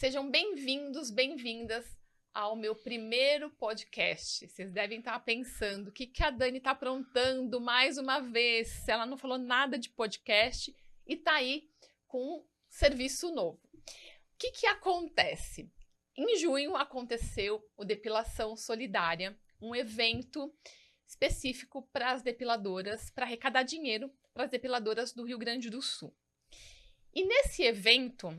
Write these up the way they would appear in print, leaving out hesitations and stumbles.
Sejam bem-vindos, bem-vindas ao meu primeiro podcast. Vocês devem estar pensando, o que a Dani está aprontando mais uma vez? Ela não falou nada de podcast e está aí com um serviço novo. O que acontece? Em junho aconteceu o Depilação Solidária, um evento específico para as depiladoras, para arrecadar dinheiro para as depiladoras do Rio Grande do Sul. E nesse evento,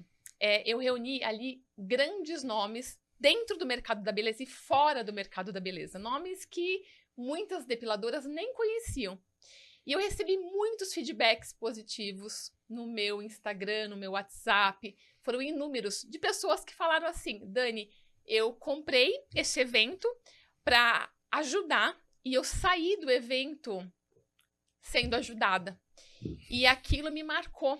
eu reuni ali grandes nomes dentro do mercado da beleza e fora do mercado da beleza. Nomes que muitas depiladoras nem conheciam. E eu recebi muitos feedbacks positivos no meu Instagram, no meu WhatsApp. Foram inúmeros de pessoas que falaram assim: Dani, eu comprei esse evento para ajudar e eu saí do evento sendo ajudada. E aquilo me marcou.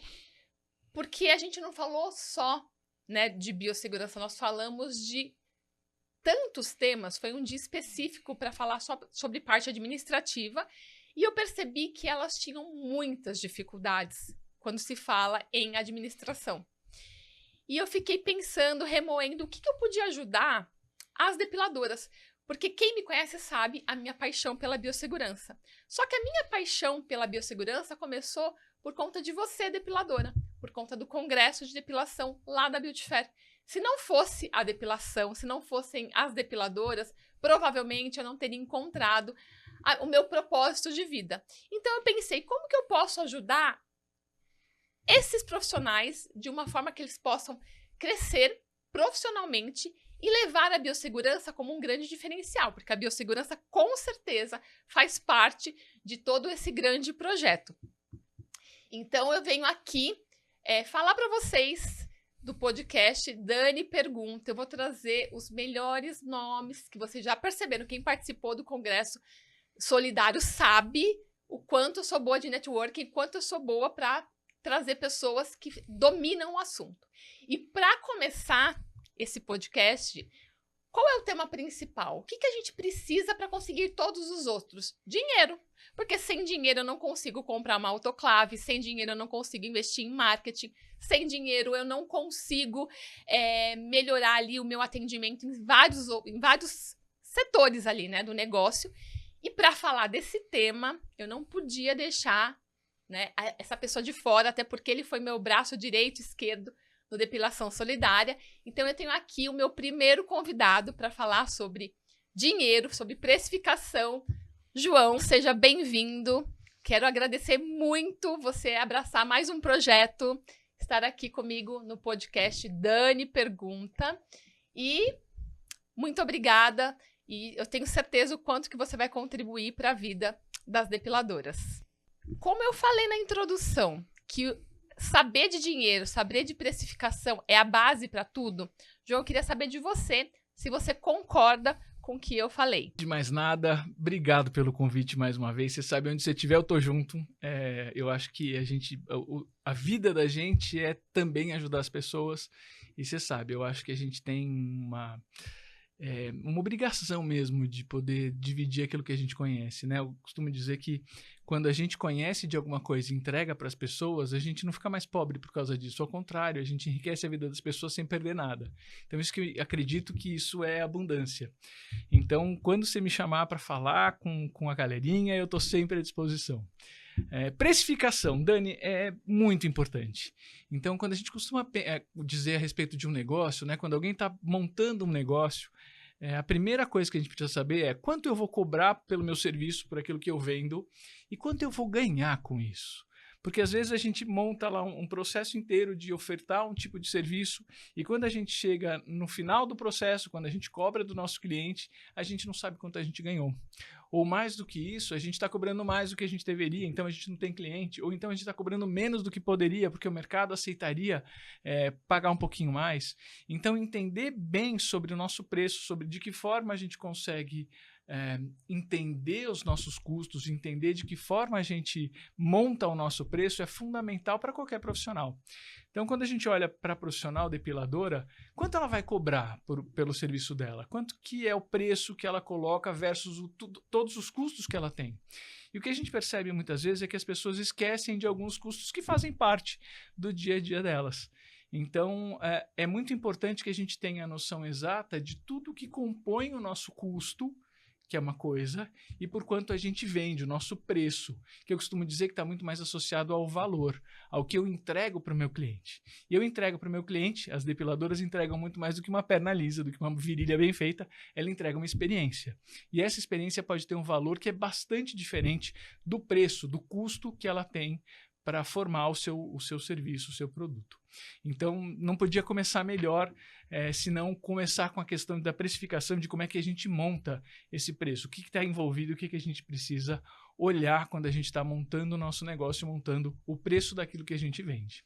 Porque a gente não falou só, né, de biossegurança, nós falamos de tantos temas. Foi um dia específico para falar só sobre parte administrativa e eu percebi que elas tinham muitas dificuldades quando se fala em administração. E eu fiquei pensando, remoendo, o que eu podia ajudar as depiladoras. Porque quem me conhece sabe a minha paixão pela biossegurança. Só que a minha paixão pela biossegurança começou por conta de você, depiladora. Por conta do congresso de depilação lá da Beauty Fair. Se não fosse a depilação, se não fossem as depiladoras, provavelmente eu não teria encontrado o meu propósito de vida. Então eu pensei, como que eu posso ajudar esses profissionais de uma forma que eles possam crescer profissionalmente e levar a biossegurança como um grande diferencial, porque a biossegurança com certeza faz parte de todo esse grande projeto. Então eu venho aqui falar para vocês do podcast Dani Pergunta. Eu vou trazer os melhores nomes que vocês já perceberam. Quem participou do Congresso Solidário sabe o quanto eu sou boa de networking, quanto eu sou boa para trazer pessoas que dominam o assunto. E para começar esse podcast, qual é o tema principal? O que a gente precisa para conseguir todos os outros? Dinheiro. Porque sem dinheiro eu não consigo comprar uma autoclave, sem dinheiro eu não consigo investir em marketing, sem dinheiro eu não consigo melhorar ali o meu atendimento em vários setores ali, né, do negócio. E para falar desse tema, eu não podia deixar, né, essa pessoa de fora, até porque ele foi meu braço direito e esquerdo no Depilação Solidária. Então eu tenho aqui o meu primeiro convidado para falar sobre dinheiro, sobre precificação. João, seja bem-vindo. Quero agradecer muito você abraçar mais um projeto, estar aqui comigo no podcast Dani Pergunta. E muito obrigada. E eu tenho certeza o quanto que você vai contribuir para a vida das depiladoras. Como eu falei na introdução, que saber de dinheiro, saber de precificação é a base para tudo, João, eu queria saber de você, se você concorda com o que eu falei. De mais nada, obrigado pelo convite mais uma vez. Você sabe, onde você estiver, eu tô junto. Eu acho que a vida da gente é também ajudar as pessoas. E você sabe, eu acho que a gente tem uma obrigação mesmo de poder dividir aquilo que a gente conhece, né? Eu costumo dizer que quando a gente conhece de alguma coisa e entrega para as pessoas, a gente não fica mais pobre por causa disso. Ao contrário, a gente enriquece a vida das pessoas sem perder nada. Então, isso que eu acredito que isso é abundância. Então, quando você me chamar para falar com a galerinha, eu estou sempre à disposição. Precificação, Dani, é muito importante. Então, quando a gente costuma dizer a respeito de um negócio, né, quando alguém está montando um negócio, a primeira coisa que a gente precisa saber é quanto eu vou cobrar pelo meu serviço, por aquilo que eu vendo, e quanto eu vou ganhar com isso. Porque às vezes a gente monta lá um processo inteiro de ofertar um tipo de serviço e quando a gente chega no final do processo, quando a gente cobra do nosso cliente, a gente não sabe quanto a gente ganhou. Ou mais do que isso, a gente está cobrando mais do que a gente deveria, então a gente não tem cliente. Ou então a gente está cobrando menos do que poderia, porque o mercado aceitaria pagar um pouquinho mais. Então entender bem sobre o nosso preço, sobre de que forma a gente consegue entender os nossos custos, entender de que forma a gente monta o nosso preço é fundamental para qualquer profissional. Então, quando a gente olha para a profissional depiladora, quanto ela vai cobrar pelo serviço dela? Quanto que é o preço que ela coloca versus todos os custos que ela tem? E o que a gente percebe muitas vezes é que as pessoas esquecem de alguns custos que fazem parte do dia a dia delas. Então, é muito importante que a gente tenha a noção exata de tudo que compõe o nosso custo, que é uma coisa, e por quanto a gente vende, o nosso preço, que eu costumo dizer que está muito mais associado ao valor, ao que eu entrego para o meu cliente. E eu entrego para o meu cliente, as depiladoras entregam muito mais do que uma perna lisa, do que uma virilha bem feita, ela entrega uma experiência. E essa experiência pode ter um valor que é bastante diferente do preço, do custo que ela tem para formar o seu serviço, o seu produto. Então, não podia começar melhor se não começar com a questão da precificação, de como é que a gente monta esse preço, o que está envolvido, o que a gente precisa olhar quando a gente está montando o nosso negócio, montando o preço daquilo que a gente vende.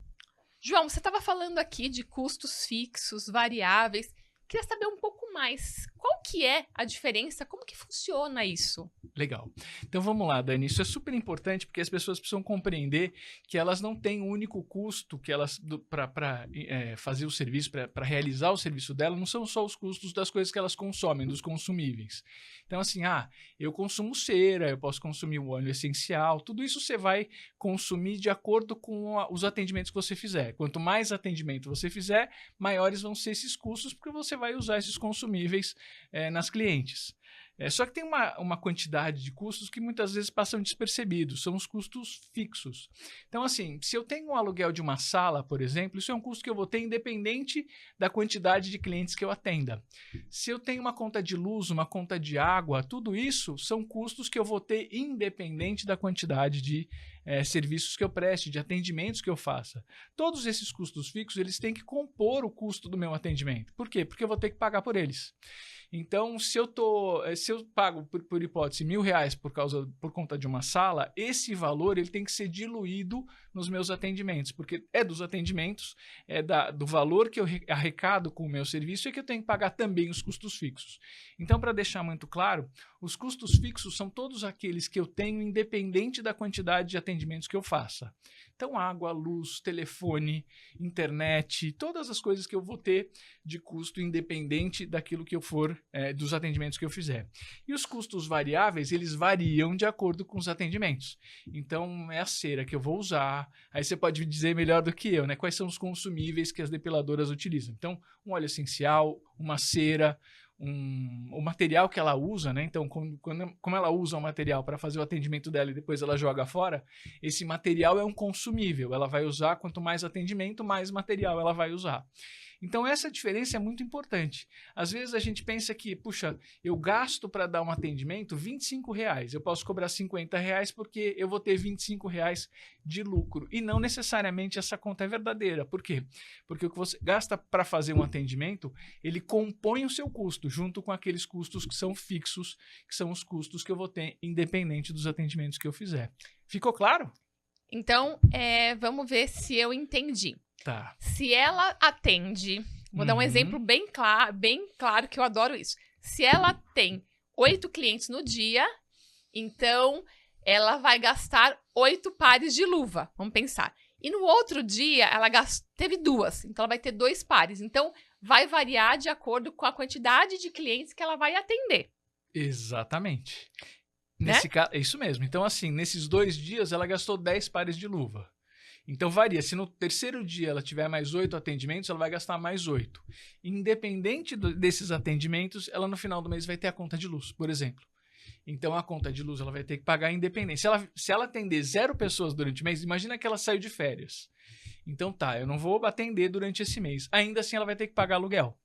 João, você estava falando aqui de custos fixos, variáveis. Queria saber um pouco mais. Qual que é a diferença? Como que funciona isso? Legal. Então vamos lá, Dani. Isso é super importante porque as pessoas precisam compreender que elas não têm um único custo que elas para fazer o serviço, para realizar o serviço dela, não são só os custos das coisas que elas consomem, dos consumíveis. Então, assim, eu consumo cera, eu posso consumir o óleo essencial, tudo isso você vai consumir de acordo com os atendimentos que você fizer. Quanto mais atendimento você fizer, maiores vão ser esses custos, porque você vai usar esses consumíveis nas clientes. Só que tem uma quantidade de custos que muitas vezes passam despercebidos, são os custos fixos. Então, assim, se eu tenho um aluguel de uma sala, por exemplo, isso é um custo que eu vou ter independente da quantidade de clientes que eu atenda. Se eu tenho uma conta de luz, uma conta de água, tudo isso são custos que eu vou ter independente da quantidade de serviços que eu preste, de atendimentos que eu faça. Todos esses custos fixos, eles têm que compor o custo do meu atendimento. Por quê? Porque eu vou ter que pagar por eles. Então, se eu pago, por hipótese, R$1.000 por conta de uma sala, esse valor ele tem que ser diluído nos meus atendimentos, porque é dos atendimentos, do valor que eu arrecado com o meu serviço, é que eu tenho que pagar também os custos fixos. Então, para deixar muito claro, os custos fixos são todos aqueles que eu tenho independente da quantidade de atendimentos que eu faça. Então, água, luz, telefone, internet, todas as coisas que eu vou ter de custo independente daquilo que eu for, dos atendimentos que eu fizer. E os custos variáveis, eles variam de acordo com os atendimentos. Então, é a cera que eu vou usar. Aí você pode dizer melhor do que eu, né? Quais são os consumíveis que as depiladoras utilizam. Então, um óleo essencial, uma cera, o material que ela usa, né? Então, como ela usa o material para fazer o atendimento dela e depois ela joga fora, esse material é um consumível. Ela vai usar, quanto mais atendimento, mais material ela vai usar. Então, essa diferença é muito importante. Às vezes a gente pensa que, puxa, eu gasto para dar um atendimento R$25, eu posso cobrar R$50 porque eu vou ter R$25 de lucro. E não necessariamente essa conta é verdadeira. Por quê? Porque o que você gasta para fazer um atendimento, ele compõe o seu custo, junto com aqueles custos que são fixos, que são os custos que eu vou ter independente dos atendimentos que eu fizer. Ficou claro? Então, vamos ver se eu entendi. Tá. Se ela atende, vou dar um exemplo bem claro, que eu adoro isso. Se ela tem 8 clientes no dia, então ela vai gastar 8 pares de luva, vamos pensar. E no outro dia, ela teve 2, então ela vai ter 2 pares. Então, vai variar de acordo com a quantidade de clientes que ela vai atender. Exatamente. Né? Nesse caso, é isso mesmo. Então, assim, nesses 2 dias, ela gastou 10 pares de luva. Então, varia. Se no terceiro dia ela tiver mais 8 atendimentos, ela vai gastar mais 8. Independente desses atendimentos, ela no final do mês vai ter a conta de luz, por exemplo. Então, a conta de luz ela vai ter que pagar independente. Se ela atender 0 pessoas durante o mês, imagina que ela saiu de férias. Então, eu não vou atender durante esse mês. Ainda assim, ela vai ter que pagar aluguel.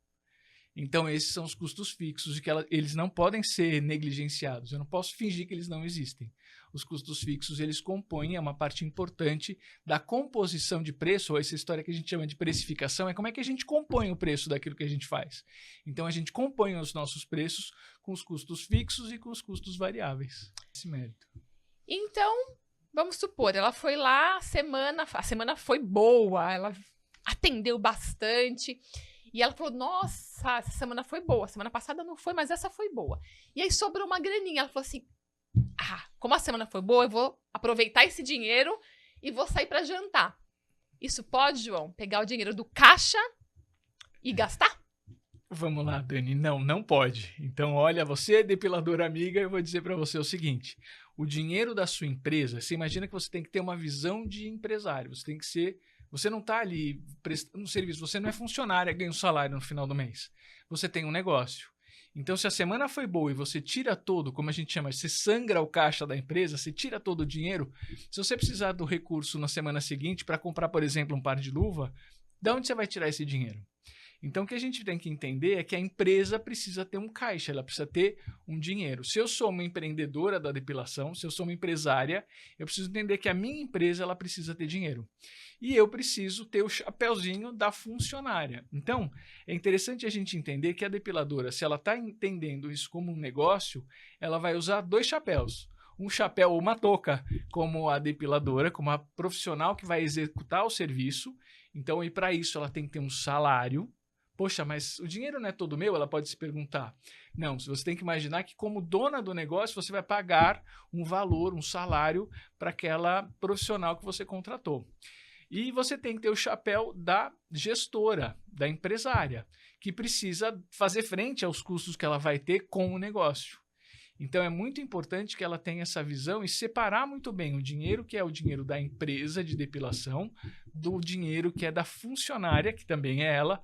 Então, esses são os custos fixos e que eles não podem ser negligenciados. Eu não posso fingir que eles não existem. Os custos fixos, eles compõem, é uma parte importante da composição de preço, ou essa história que a gente chama de precificação, é como é que a gente compõe o preço daquilo que a gente faz. Então, a gente compõe os nossos preços com os custos fixos e com os custos variáveis. Esse mérito. Então, vamos supor, ela foi lá, a semana foi boa, ela atendeu bastante. E ela falou, nossa, essa semana foi boa. Semana passada não foi, mas essa foi boa. E aí sobrou uma graninha. Ela falou assim, como a semana foi boa, eu vou aproveitar esse dinheiro e vou sair para jantar. Isso pode, João, pegar o dinheiro do caixa e gastar? Vamos lá, Dani. Não pode. Então, olha, você é depiladora amiga, eu vou dizer para você o seguinte. O dinheiro da sua empresa, você imagina que você tem que ter uma visão de empresário. Você tem que ser Você não está ali prestando um serviço, você não é funcionário, ganha um salário no final do mês. Você tem um negócio. Então, se a semana foi boa e você tira todo, como a gente chama, você sangra o caixa da empresa, você tira todo o dinheiro, se você precisar do recurso na semana seguinte para comprar, por exemplo, um par de luva, de onde você vai tirar esse dinheiro? Então, o que a gente tem que entender é que a empresa precisa ter um caixa, ela precisa ter um dinheiro. Se eu sou uma empreendedora da depilação, se eu sou uma empresária, eu preciso entender que a minha empresa ela precisa ter dinheiro. E eu preciso ter o chapéuzinho da funcionária. Então, é interessante a gente entender que a depiladora, se ela está entendendo isso como um negócio, ela vai usar 2 chapéus. Um chapéu ou uma touca como a depiladora, como a profissional que vai executar o serviço. Então, e para isso ela tem que ter um salário. Poxa, mas o dinheiro não é todo meu? Ela pode se perguntar. Não, você tem que imaginar que como dona do negócio, você vai pagar um valor, um salário para aquela profissional que você contratou. E você tem que ter o chapéu da gestora, da empresária, que precisa fazer frente aos custos que ela vai ter com o negócio. Então, é muito importante que ela tenha essa visão e separar muito bem o dinheiro que é o dinheiro da empresa de depilação do dinheiro que é da funcionária, que também é ela,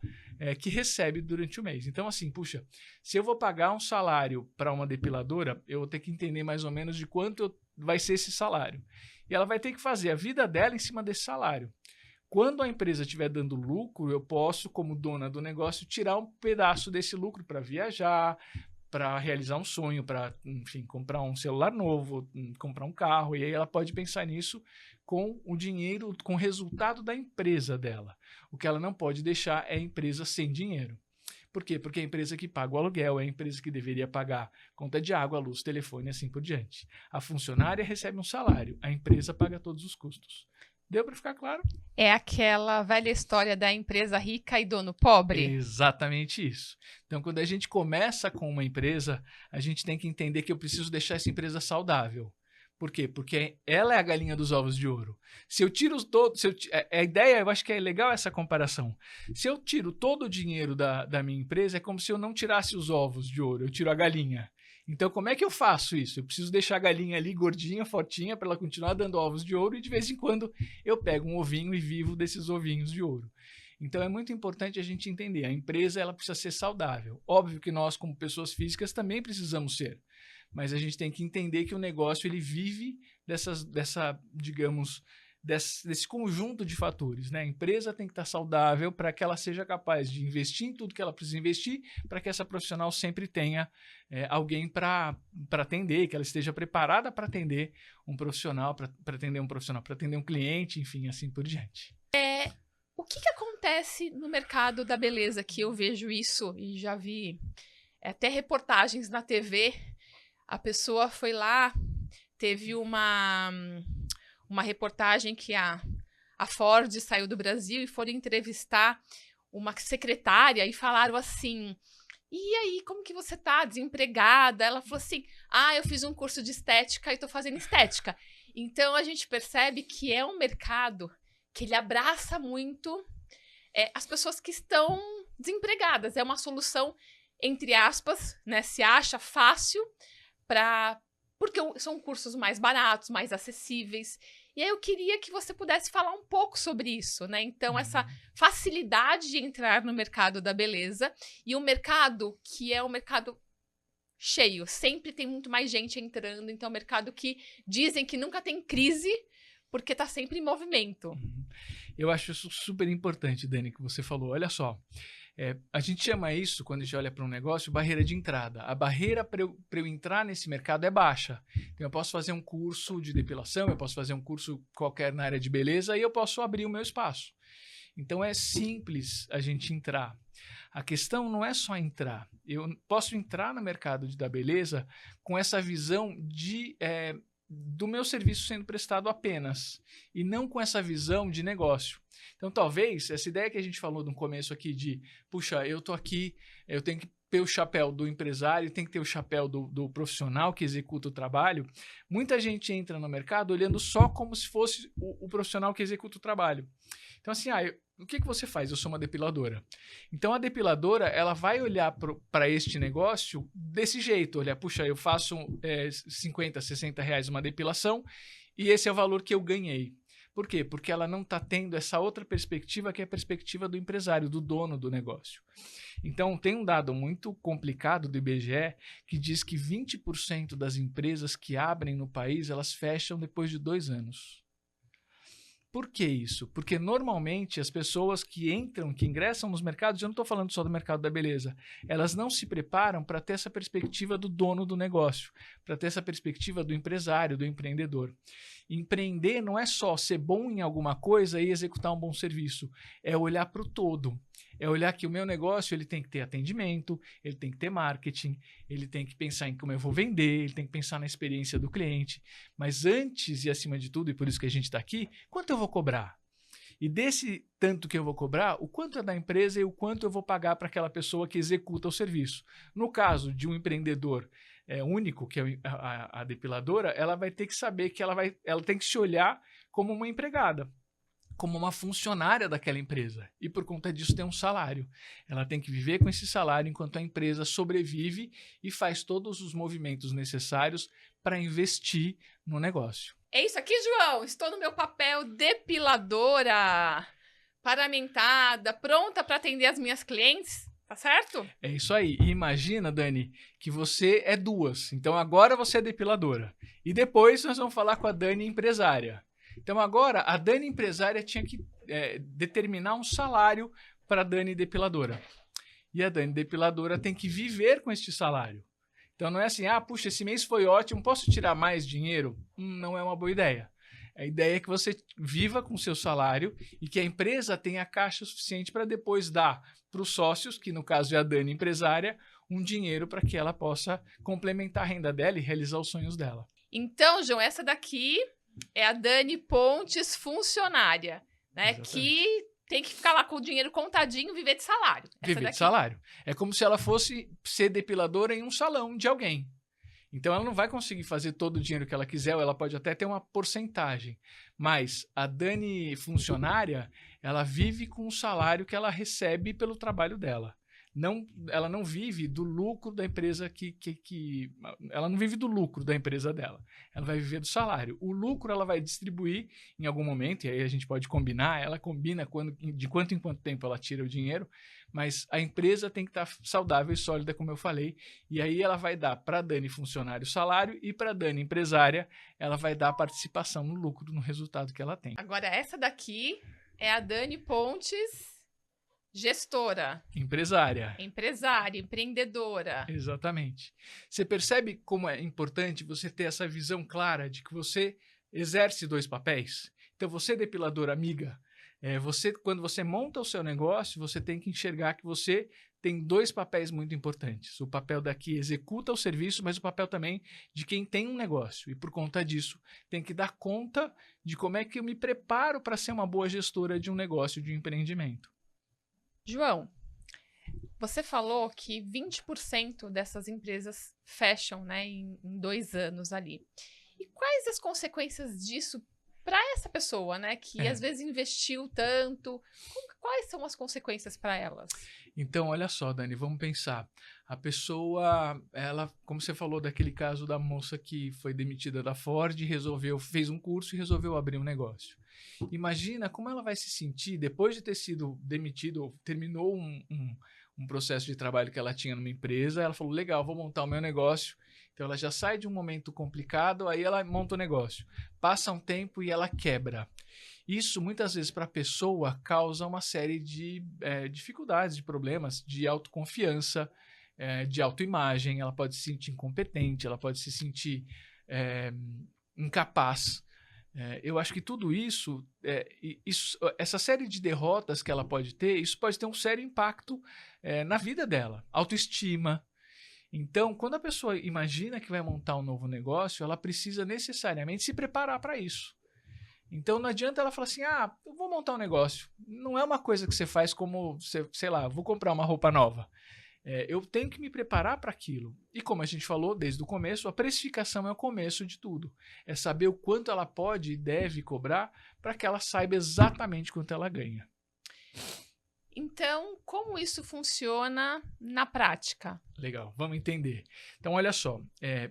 que recebe durante o mês. Então, assim, puxa, se eu vou pagar um salário para uma depiladora, eu vou ter que entender mais ou menos de quanto vai ser esse salário. E ela vai ter que fazer a vida dela em cima desse salário. Quando a empresa estiver dando lucro, eu posso, como dona do negócio, tirar um pedaço desse lucro para viajar, para realizar um sonho, para, enfim, comprar um celular novo, comprar um carro, e aí ela pode pensar nisso com o dinheiro, com o resultado da empresa dela. O que ela não pode deixar é a empresa sem dinheiro. Por quê? Porque é a empresa que paga o aluguel, é a empresa que deveria pagar conta de água, luz, telefone e assim por diante. A funcionária recebe um salário, a empresa paga todos os custos. Deu para ficar claro? É aquela velha história da empresa rica e dono pobre? Exatamente isso. Então, quando a gente começa com uma empresa, a gente tem que entender que eu preciso deixar essa empresa saudável. Por quê? Porque ela é a galinha dos ovos de ouro. Se eu tiro todo... a ideia, eu acho que é legal essa comparação. Se eu tiro todo o dinheiro da minha empresa, é como se eu não tirasse os ovos de ouro, eu tiro a galinha. Então, como é que eu faço isso? Eu preciso deixar a galinha ali gordinha, fortinha, para ela continuar dando ovos de ouro e de vez em quando eu pego um ovinho e vivo desses ovinhos de ouro. Então, é muito importante a gente entender. A empresa ela precisa ser saudável. Óbvio que nós, como pessoas físicas, também precisamos ser. Mas a gente tem que entender que o negócio ele vive desse conjunto de fatores, né? A empresa tem que estar saudável para que ela seja capaz de investir em tudo que ela precisa investir, para que essa profissional sempre tenha alguém para atender, que ela esteja preparada para atender um profissional, para atender um cliente, enfim, assim por diante. O que acontece no mercado da beleza, que eu vejo isso e já vi até reportagens na TV, a pessoa foi lá, teve uma reportagem que a Ford saiu do Brasil e foram entrevistar uma secretária e falaram assim, e aí, como que você tá desempregada? Ela falou assim, eu fiz um curso de estética e tô fazendo estética. Então, a gente percebe que é um mercado que ele abraça muito as pessoas que estão desempregadas. É uma solução, entre aspas, né, se acha fácil porque são cursos mais baratos, mais acessíveis. E aí eu queria que você pudesse falar um pouco sobre isso, né? Então, essa facilidade de entrar no mercado da beleza e um mercado que é um mercado cheio. Sempre tem muito mais gente entrando. Então, é um mercado que dizem que nunca tem crise porque está sempre em movimento. Eu acho isso super importante, Dani, que você falou. Olha só. A gente chama isso, quando a gente olha para um negócio, barreira de entrada. A barreira para eu entrar nesse mercado é baixa. Então, eu posso fazer um curso de depilação, eu posso fazer um curso qualquer na área de beleza e eu posso abrir o meu espaço. Então, é simples a gente entrar. A questão não é só entrar. Eu posso entrar no mercado da beleza com essa visão do meu serviço sendo prestado apenas, e não com essa visão de negócio. Então, talvez, essa ideia que a gente falou no começo aqui de, puxa, eu tô aqui, eu tenho que ter o chapéu do empresário, tem que ter o chapéu do profissional que executa o trabalho. Muita gente entra no mercado olhando só como se fosse o profissional que executa o trabalho. Então, assim, o que você faz? Eu sou uma depiladora. Então, a depiladora, ela vai olhar para este negócio desse jeito. Olhar, puxa, eu faço 50, 60 reais uma depilação e esse é o valor que eu ganhei. Por quê? Porque ela não está tendo essa outra perspectiva, que é a perspectiva do empresário, do dono do negócio. Então, tem um dado muito complicado do IBGE que diz que 20% das empresas que abrem no país, elas fecham depois de 2 anos. Por que isso? Porque normalmente as pessoas que ingressam nos mercados, eu não estou falando só do mercado da beleza, elas não se preparam para ter essa perspectiva do dono do negócio, para ter essa perspectiva do empresário, do empreendedor. Empreender não é só ser bom em alguma coisa e executar um bom serviço, é olhar para o todo. É olhar que o meu negócio ele tem que ter atendimento, ele tem que ter marketing, ele tem que pensar em como eu vou vender, ele tem que pensar na experiência do cliente. Mas antes e acima de tudo, e por isso que a gente está aqui, quanto eu vou cobrar? E desse tanto que eu vou cobrar, o quanto é da empresa e o quanto eu vou pagar para aquela pessoa que executa o serviço. No caso de um empreendedor único, que é a depiladora, ela vai ter que saber que ela tem que se olhar como uma empregada, como uma funcionária daquela empresa. E por conta disso tem um salário. Ela tem que viver com esse salário enquanto a empresa sobrevive e faz todos os movimentos necessários para investir no negócio. É isso aqui, João. Estou no meu papel depiladora, paramentada, pronta para atender as minhas clientes. Tá certo? É isso aí. E imagina, Dani, que você é 2. Então agora você é depiladora. E depois nós vamos falar com a Dani empresária. Então agora a Dani empresária tinha que determinar um salário para a Dani depiladora. E a Dani depiladora tem que viver com este salário. Então não é assim, puxa, esse mês foi ótimo, posso tirar mais dinheiro? Não é uma boa ideia. A ideia é que você viva com o seu salário e que a empresa tenha caixa suficiente para depois dar para os sócios, que no caso é a Dani empresária, um dinheiro para que ela possa complementar a renda dela e realizar os sonhos dela. Então, João, essa daqui é a Dani Pontes funcionária, né? Exatamente. Que tem que ficar lá com o dinheiro contadinho, viver de salário. Viver de salário. É como se ela fosse ser depiladora em um salão de alguém. Então, ela não vai conseguir fazer todo o dinheiro que ela quiser, ou ela pode até ter uma porcentagem. Mas a Dani funcionária, ela vive com o salário que ela recebe pelo trabalho dela. Ela não vive do lucro da empresa ela não vive do lucro da empresa dela. Ela vai viver do salário. O lucro ela vai distribuir em algum momento, e aí a gente pode combinar, ela combina de quanto em quanto tempo ela tira o dinheiro, mas a empresa tem que estar saudável e sólida, como eu falei, e aí ela vai dar para a Dani funcionário o salário e para a Dani empresária, ela vai dar a participação no lucro, no resultado que ela tem. Agora, essa daqui é a Dani Pontes... gestora. Empresária, empreendedora. Exatamente. Você percebe como é importante você ter essa visão clara de que você exerce 2 papéis? Então, você depiladora amiga, quando você monta o seu negócio, você tem que enxergar que você tem 2 papéis muito importantes. O papel daqui executa o serviço, mas o papel também de quem tem um negócio. E por conta disso, tem que dar conta de como é que eu me preparo para ser uma boa gestora de um negócio, de um empreendimento. João, você falou que 20% dessas empresas fecham, né, em 2 anos ali. E quais as consequências disso para essa pessoa, né, que às vezes investiu tanto? Quais são as consequências para elas? Então, olha só, Dani, vamos pensar. A pessoa, ela, como você falou daquele caso da moça que foi demitida da Ford, fez um curso e resolveu abrir um negócio. Imagina como ela vai se sentir depois de ter sido demitida ou terminou um processo de trabalho que ela tinha numa empresa. Ela falou, legal, vou montar o meu negócio. Então, ela já sai de um momento complicado, aí ela monta o negócio. Passa um tempo e ela quebra. Isso, muitas vezes, para a pessoa, causa uma série de dificuldades, de problemas, de autoconfiança, de autoimagem. Ela pode se sentir incompetente, ela pode se sentir incapaz. Eu acho que tudo isso, essa série de derrotas que ela pode ter, isso pode ter um sério impacto na vida dela. Autoestima. Então, quando a pessoa imagina que vai montar um novo negócio, ela precisa necessariamente se preparar para isso. Então, não adianta ela falar assim, eu vou montar um negócio. Não é uma coisa que você faz como, sei lá, vou comprar uma roupa nova. Eu tenho que me preparar para aquilo. E como a gente falou desde o começo, a precificação é o começo de tudo. É saber o quanto ela pode e deve cobrar para que ela saiba exatamente quanto ela ganha. Então, como isso funciona na prática? Legal, vamos entender. Então, olha só,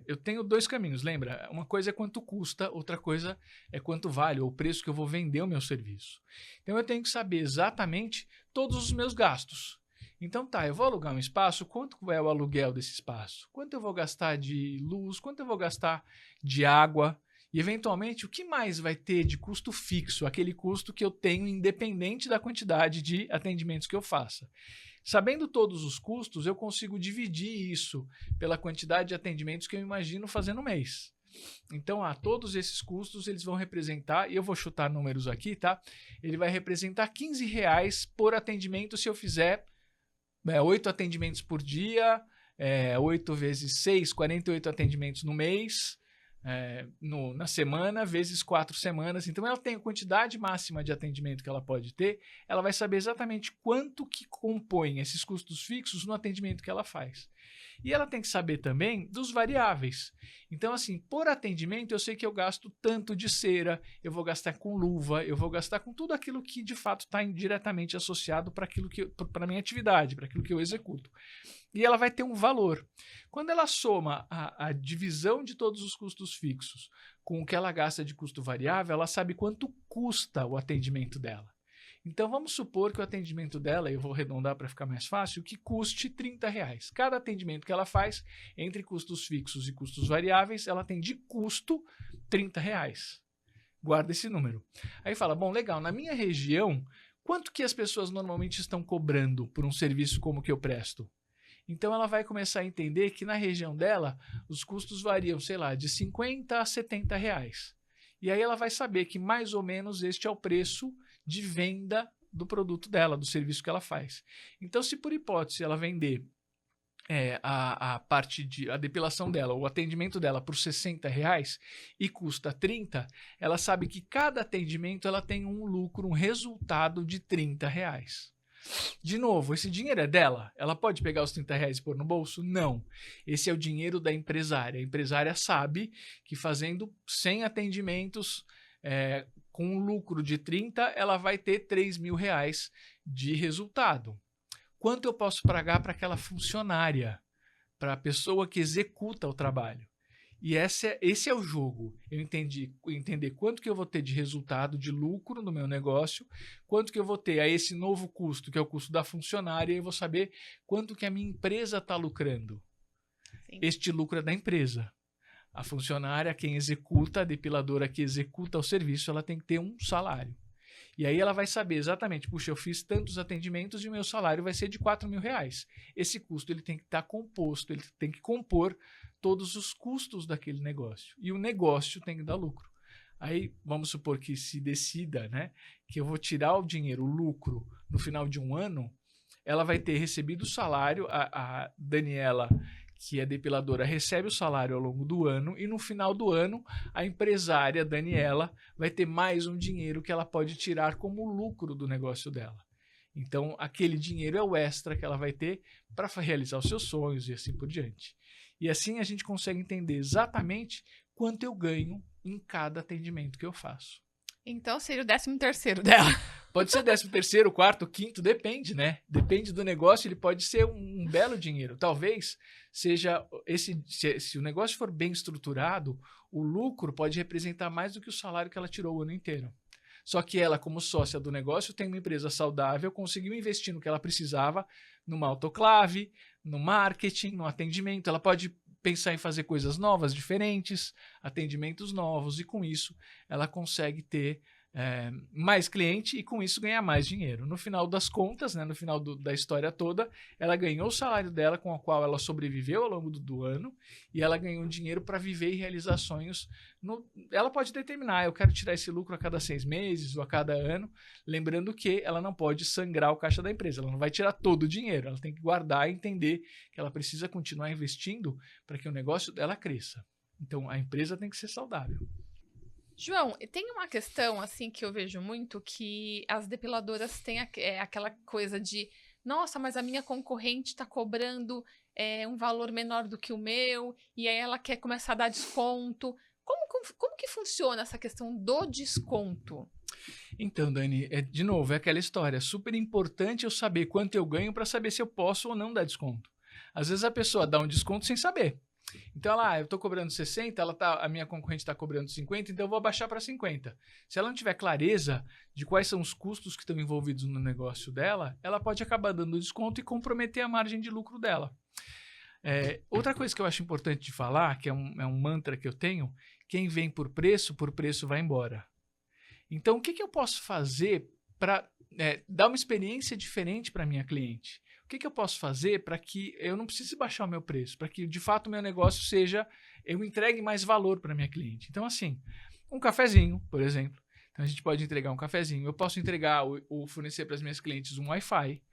eu tenho 2 caminhos, lembra? Uma coisa é quanto custa, outra coisa é quanto vale, ou o preço que eu vou vender o meu serviço. Então, eu tenho que saber exatamente todos os meus gastos. Então, tá, eu vou alugar um espaço, quanto é o aluguel desse espaço? Quanto eu vou gastar de luz? Quanto eu vou gastar de água? E, eventualmente, o que mais vai ter de custo fixo, aquele custo que eu tenho independente da quantidade de atendimentos que eu faça. Sabendo todos os custos, eu consigo dividir isso pela quantidade de atendimentos que eu imagino fazer no mês. Então, todos esses custos eles vão representar, e eu vou chutar números aqui, tá? Ele vai representar R$15 por atendimento se eu fizer 8 atendimentos por dia, 8 vezes 6, 48 atendimentos no mês. Na semana, vezes 4 semanas. Então, ela tem a quantidade máxima de atendimento que ela pode ter, ela vai saber exatamente quanto que compõe esses custos fixos no atendimento que ela faz. E ela tem que saber também dos variáveis. Então, assim, por atendimento, eu sei que eu gasto tanto de cera, eu vou gastar com luva, eu vou gastar com tudo aquilo que, de fato, está diretamente associado para a minha atividade, para aquilo que eu executo. E ela vai ter um valor. Quando ela soma a divisão de todos os custos fixos com o que ela gasta de custo variável, ela sabe quanto custa o atendimento dela. Então, vamos supor que o atendimento dela, eu vou arredondar para ficar mais fácil, que custe R$30. Cada atendimento que ela faz, entre custos fixos e custos variáveis, ela tem de custo R$30. Guarda esse número. Aí fala, bom, legal, na minha região, quanto que as pessoas normalmente estão cobrando por um serviço como o que eu presto? Então, ela vai começar a entender que na região dela, os custos variam, sei lá, de R$50 a R$70. E aí ela vai saber que mais ou menos este é o preço de venda do produto dela, do serviço que ela faz. Então, se por hipótese ela vender a depilação dela, o atendimento dela por R$60 e custa 30, ela sabe que cada atendimento ela tem um lucro, um resultado de R$30. De novo, esse dinheiro é dela? Ela pode pegar os R$30 e pôr no bolso? Não. Esse é o dinheiro da empresária. A empresária sabe que fazendo 100 atendimentos com um lucro de 30, ela vai ter R$3.000 de resultado. Quanto eu posso pagar para aquela funcionária, para a pessoa que executa o trabalho? E esse é o jogo. Eu entender quanto que eu vou ter de resultado, de lucro no meu negócio, quanto que eu vou ter a esse novo custo, que é o custo da funcionária, e eu vou saber quanto que a minha empresa está lucrando. Sim. Este lucro é da empresa. A funcionária, quem executa, a depiladora que executa o serviço, ela tem que ter um salário. E aí ela vai saber exatamente, puxa, eu fiz tantos atendimentos e o meu salário vai ser de R$4.000. Esse custo ele tem que estar composto, ele tem que compor todos os custos daquele negócio. E o negócio tem que dar lucro. Aí vamos supor que se decida, né, que eu vou tirar o dinheiro, o lucro, no final de um ano, ela vai ter recebido o salário, a Daniela, que é depiladora, recebe o salário ao longo do ano e no final do ano a empresária Daniela vai ter mais um dinheiro que ela pode tirar como lucro do negócio dela. Então aquele dinheiro é o extra que ela vai ter para realizar os seus sonhos e assim por diante. E assim a gente consegue entender exatamente quanto eu ganho em cada atendimento que eu faço. Então seria o 13º dela. Pode ser 13º, quarto, quinto, depende, né? Depende do negócio, ele pode ser um belo dinheiro. Talvez seja se o negócio for bem estruturado, o lucro pode representar mais do que o salário que ela tirou o ano inteiro. Só que ela, como sócia do negócio, tem uma empresa saudável, conseguiu investir no que ela precisava, numa autoclave, no marketing, no atendimento. Ela pode pensar em fazer coisas novas, diferentes, atendimentos novos, e com isso ela consegue ter mais cliente e com isso ganhar mais dinheiro. No final das contas, né, no final da história toda, ela ganhou o salário dela com o qual ela sobreviveu ao longo do ano e ela ganhou dinheiro para viver e realizar sonhos. Ela pode determinar, eu quero tirar esse lucro a cada 6 meses ou a cada ano, lembrando que ela não pode sangrar o caixa da empresa, ela não vai tirar todo o dinheiro, ela tem que guardar e entender que ela precisa continuar investindo para que o negócio dela cresça. Então, a empresa tem que ser saudável. João, tem uma questão assim que eu vejo muito, que as depiladoras têm aquela coisa de, nossa, mas a minha concorrente está cobrando um valor menor do que o meu, e aí ela quer começar a dar desconto. Como que funciona essa questão do desconto? Então, Dani, de novo, é aquela história. É super importante eu saber quanto eu ganho para saber se eu posso ou não dar desconto. Às vezes a pessoa dá um desconto sem saber. Então, eu estou cobrando 60, a minha concorrente está cobrando 50, então eu vou abaixar para 50. Se ela não tiver clareza de quais são os custos que estão envolvidos no negócio dela, ela pode acabar dando desconto e comprometer a margem de lucro dela. Outra coisa que eu acho importante de falar, que é um mantra que eu tenho, quem vem por preço vai embora. Então, o que eu posso fazer para dar uma experiência diferente para a minha cliente? O que eu posso fazer para que eu não precise baixar o meu preço? Para que, de fato, o meu negócio eu entregue mais valor para a minha cliente. Então, assim, um cafezinho, por exemplo. Então, a gente pode entregar um cafezinho. Eu posso entregar ou fornecer para as minhas clientes um Wi-Fi.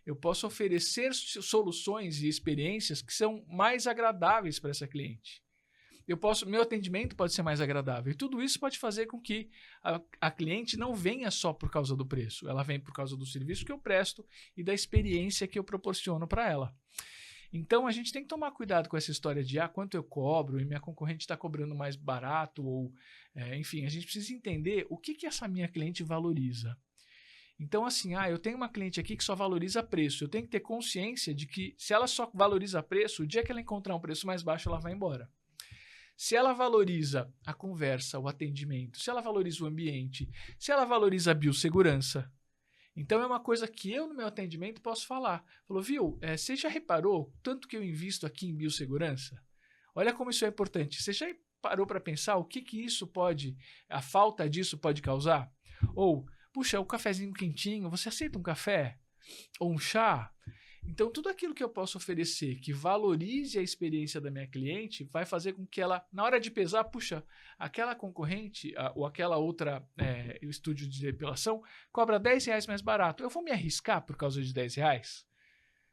Eu posso oferecer soluções e experiências que são mais agradáveis para essa cliente. Meu atendimento pode ser mais agradável. E tudo isso pode fazer com que a cliente não venha só por causa do preço. Ela vem por causa do serviço que eu presto e da experiência que eu proporciono para ela. Então, a gente tem que tomar cuidado com essa história de quanto eu cobro e minha concorrente está cobrando mais barato. Enfim, a gente precisa entender o que essa minha cliente valoriza. Então, assim, eu tenho uma cliente aqui que só valoriza preço. Eu tenho que ter consciência de que se ela só valoriza preço, o dia que ela encontrar um preço mais baixo, ela vai embora. Se ela valoriza a conversa, o atendimento, se ela valoriza o ambiente, se ela valoriza a biossegurança, então é uma coisa que eu no meu atendimento posso falar. Falou, viu, você já reparou tanto que eu invisto aqui em biossegurança? Olha como isso é importante. Você já parou para pensar o que a falta disso pode causar? Ou, puxa, o cafezinho quentinho, você aceita um café? Ou um chá? Então, tudo aquilo que eu posso oferecer que valorize a experiência da minha cliente vai fazer com que ela, na hora de pesar, puxa, aquela concorrente ou aquela outra estúdio de depilação cobra R$10 mais barato. Eu vou me arriscar por causa de R$10?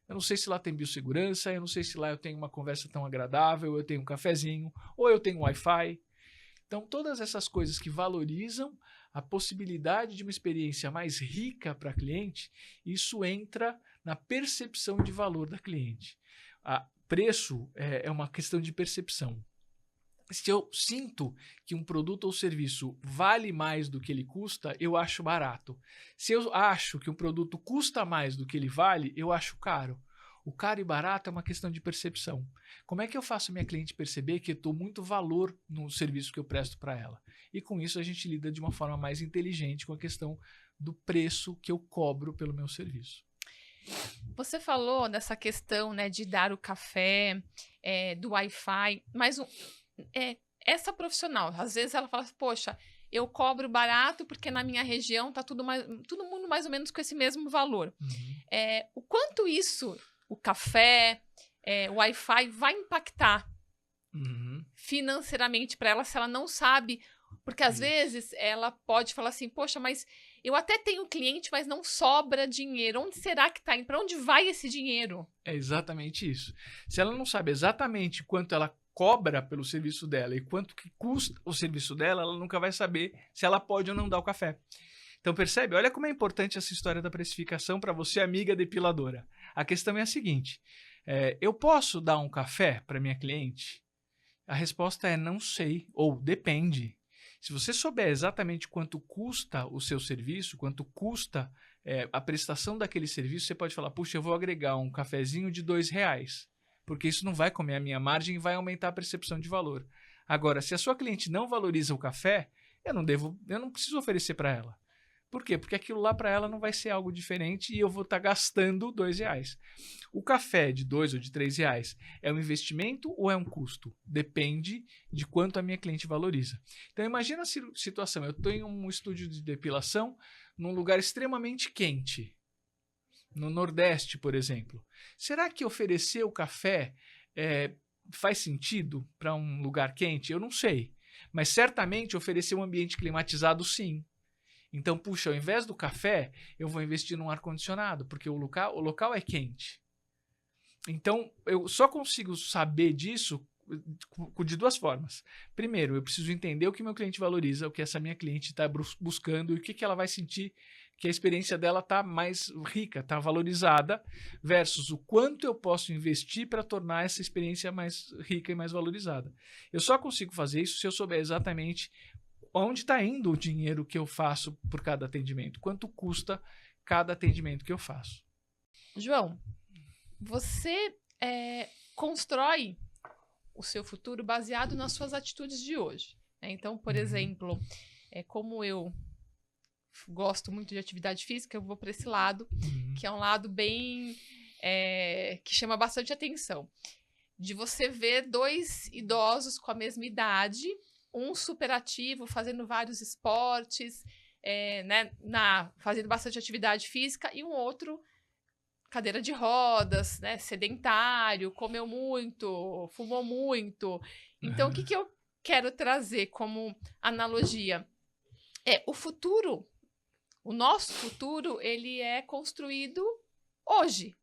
Eu não sei se lá tem biossegurança, eu não sei se lá eu tenho uma conversa tão agradável, eu tenho um cafezinho, ou eu tenho Wi-Fi. Então, todas essas coisas que valorizam a possibilidade de uma experiência mais rica para a cliente, isso entra na percepção de valor da cliente. Preço é uma questão de percepção. Se eu sinto que um produto ou serviço vale mais do que ele custa, eu acho barato. Se eu acho que um produto custa mais do que ele vale, eu acho caro. O caro e barato é uma questão de percepção. Como é que eu faço a minha cliente perceber que eu dou muito valor no serviço que eu presto para ela? E com isso a gente lida de uma forma mais inteligente com a questão do preço que eu cobro pelo meu serviço. Você falou dessa questão, né, de dar o café, do Wi-Fi, mas essa profissional, às vezes ela fala, poxa, eu cobro barato porque na minha região tá todo mundo mais ou menos com esse mesmo valor. Uhum. O quanto isso, o café, o Wi-Fi vai impactar financeiramente para ela se ela não sabe? Porque às vezes ela pode falar assim, poxa, mas eu até tenho cliente, mas não sobra dinheiro. Onde será que está indo? Para onde vai esse dinheiro? É exatamente isso. Se ela não sabe exatamente quanto ela cobra pelo serviço dela e quanto que custa o serviço dela, ela nunca vai saber se ela pode ou não dar o café. Então percebe? Olha como é importante essa história da precificação para você, amiga depiladora. A questão é a seguinte, eu posso dar um café para minha cliente? A resposta é não sei, ou depende. Se você souber exatamente quanto custa o seu serviço, quanto custa a prestação daquele serviço, você pode falar, puxa, eu vou agregar um cafezinho de R$2, porque isso não vai comer a minha margem e vai aumentar a percepção de valor. Agora, se a sua cliente não valoriza o café, eu não preciso oferecer para ela. Por quê? Porque aquilo lá para ela não vai ser algo diferente e eu vou estar gastando R$2. O café de R$2 ou de R$3 é um investimento ou é um custo? Depende de quanto a minha cliente valoriza. Então imagina a situação, eu estou em um estúdio de depilação num lugar extremamente quente, no Nordeste, por exemplo. Será que oferecer o café faz sentido para um lugar quente? Eu não sei, mas certamente oferecer um ambiente climatizado, sim. Então, puxa, ao invés do café, eu vou investir num ar-condicionado, porque o local é quente. Então, eu só consigo saber disso de duas formas. Primeiro, eu preciso entender o que meu cliente valoriza, o que essa minha cliente está buscando e o que ela vai sentir que a experiência dela está mais rica, está valorizada, versus o quanto eu posso investir para tornar essa experiência mais rica e mais valorizada. Eu só consigo fazer isso se eu souber exatamente onde está indo o dinheiro que eu faço por cada atendimento? Quanto custa cada atendimento que eu faço? João, você constrói o seu futuro baseado nas suas atitudes de hoje, né? Então, por exemplo, como eu gosto muito de atividade física, eu vou para esse lado, que é um lado bem... que chama bastante atenção. De você ver 2 idosos com a mesma idade, um super ativo, fazendo vários esportes, né, fazendo bastante atividade física, e um outro cadeira de rodas, né, sedentário, comeu muito, fumou muito. Então, o que eu quero trazer como analogia? O futuro, o nosso futuro, ele é construído hoje.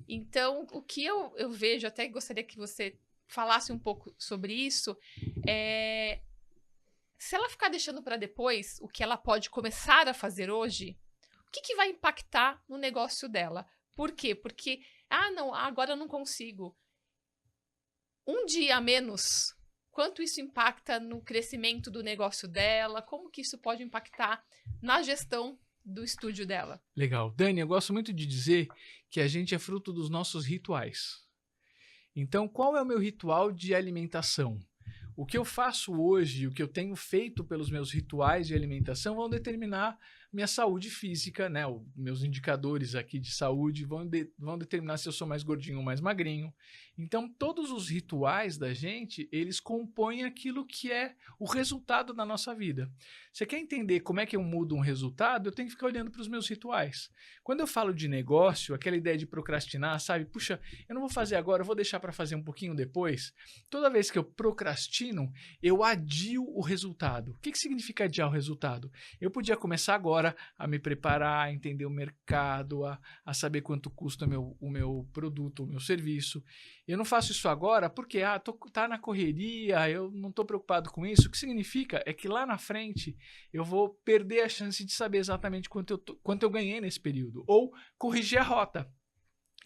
Então, o que eu vejo, até gostaria que você falasse um pouco sobre isso, se ela ficar deixando para depois o que ela pode começar a fazer hoje, o que vai impactar no negócio dela? Por quê? Porque, não, agora eu não consigo. Um dia a menos, quanto isso impacta no crescimento do negócio dela? Como que isso pode impactar na gestão do estúdio dela? Legal. Dani, eu gosto muito de dizer que a gente é fruto dos nossos rituais. Então, qual é o meu ritual de alimentação? O que eu faço hoje, o que eu tenho feito pelos meus rituais de alimentação vão determinar minha saúde física, né? Meus indicadores aqui de saúde vão determinar se eu sou mais gordinho ou mais magrinho. Então, todos os rituais da gente, eles compõem aquilo que é o resultado da nossa vida. Você quer entender como é que eu mudo um resultado? Eu tenho que ficar olhando para os meus rituais. Quando eu falo de negócio, aquela ideia de procrastinar, sabe? Puxa, eu não vou fazer agora, eu vou deixar para fazer um pouquinho depois. Toda vez que eu procrastino, eu adio o resultado. O que significa adiar o resultado? Eu podia começar agora a me preparar, a entender o mercado, a saber quanto custa o meu produto, o meu serviço. Eu não faço isso agora porque tá na correria, eu não estou preocupado com isso. O que significa é que lá na frente eu vou perder a chance de saber exatamente quanto eu ganhei nesse período, ou corrigir a rota.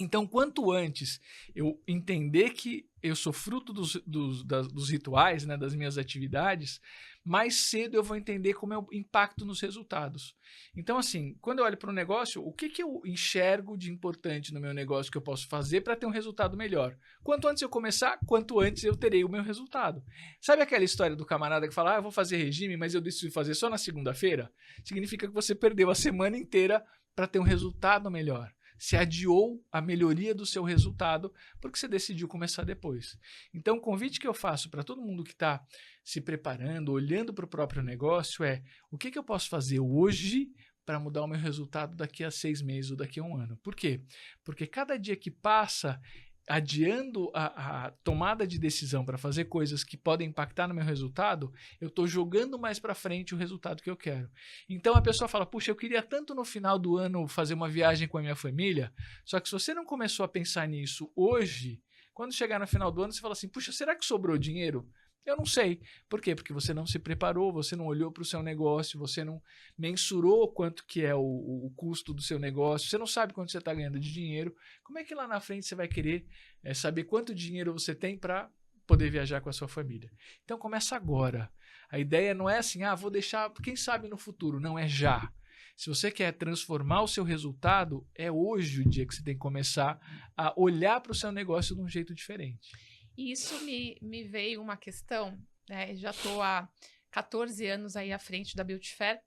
Então, quanto antes eu entender que eu sou fruto dos rituais, né, das minhas atividades, mais cedo eu vou entender como eu impacto nos resultados. Então, assim, quando eu olho para um negócio, o que eu enxergo de importante no meu negócio que eu posso fazer para ter um resultado melhor? Quanto antes eu começar, quanto antes eu terei o meu resultado. Sabe aquela história do camarada que fala, eu vou fazer regime, mas eu decido fazer só na segunda-feira? Significa que você perdeu a semana inteira para ter um resultado melhor. Se adiou a melhoria do seu resultado porque você decidiu começar depois. Então, o convite que eu faço para todo mundo que está se preparando, olhando para o próprio negócio é o que eu posso fazer hoje para mudar o meu resultado daqui a 6 meses ou daqui a 1 ano. Por quê? Porque cada dia que passa adiando a tomada de decisão para fazer coisas que podem impactar no meu resultado, eu estou jogando mais para frente o resultado que eu quero. Então a pessoa fala, puxa, eu queria tanto no final do ano fazer uma viagem com a minha família, só que se você não começou a pensar nisso hoje, quando chegar no final do ano você fala assim, puxa, será que sobrou dinheiro? Eu não sei. Por quê? Porque você não se preparou, você não olhou para o seu negócio, você não mensurou quanto que é o custo do seu negócio, você não sabe quanto você está ganhando de dinheiro. Como é que lá na frente você vai querer saber quanto dinheiro você tem para poder viajar com a sua família? Então começa agora. A ideia não é assim, vou deixar, quem sabe no futuro. Não, é já. Se você quer transformar o seu resultado, é hoje o dia que você tem que começar a olhar para o seu negócio de um jeito diferente. E isso me veio uma questão, né? Já estou há 14 anos aí à frente da Beauty Fair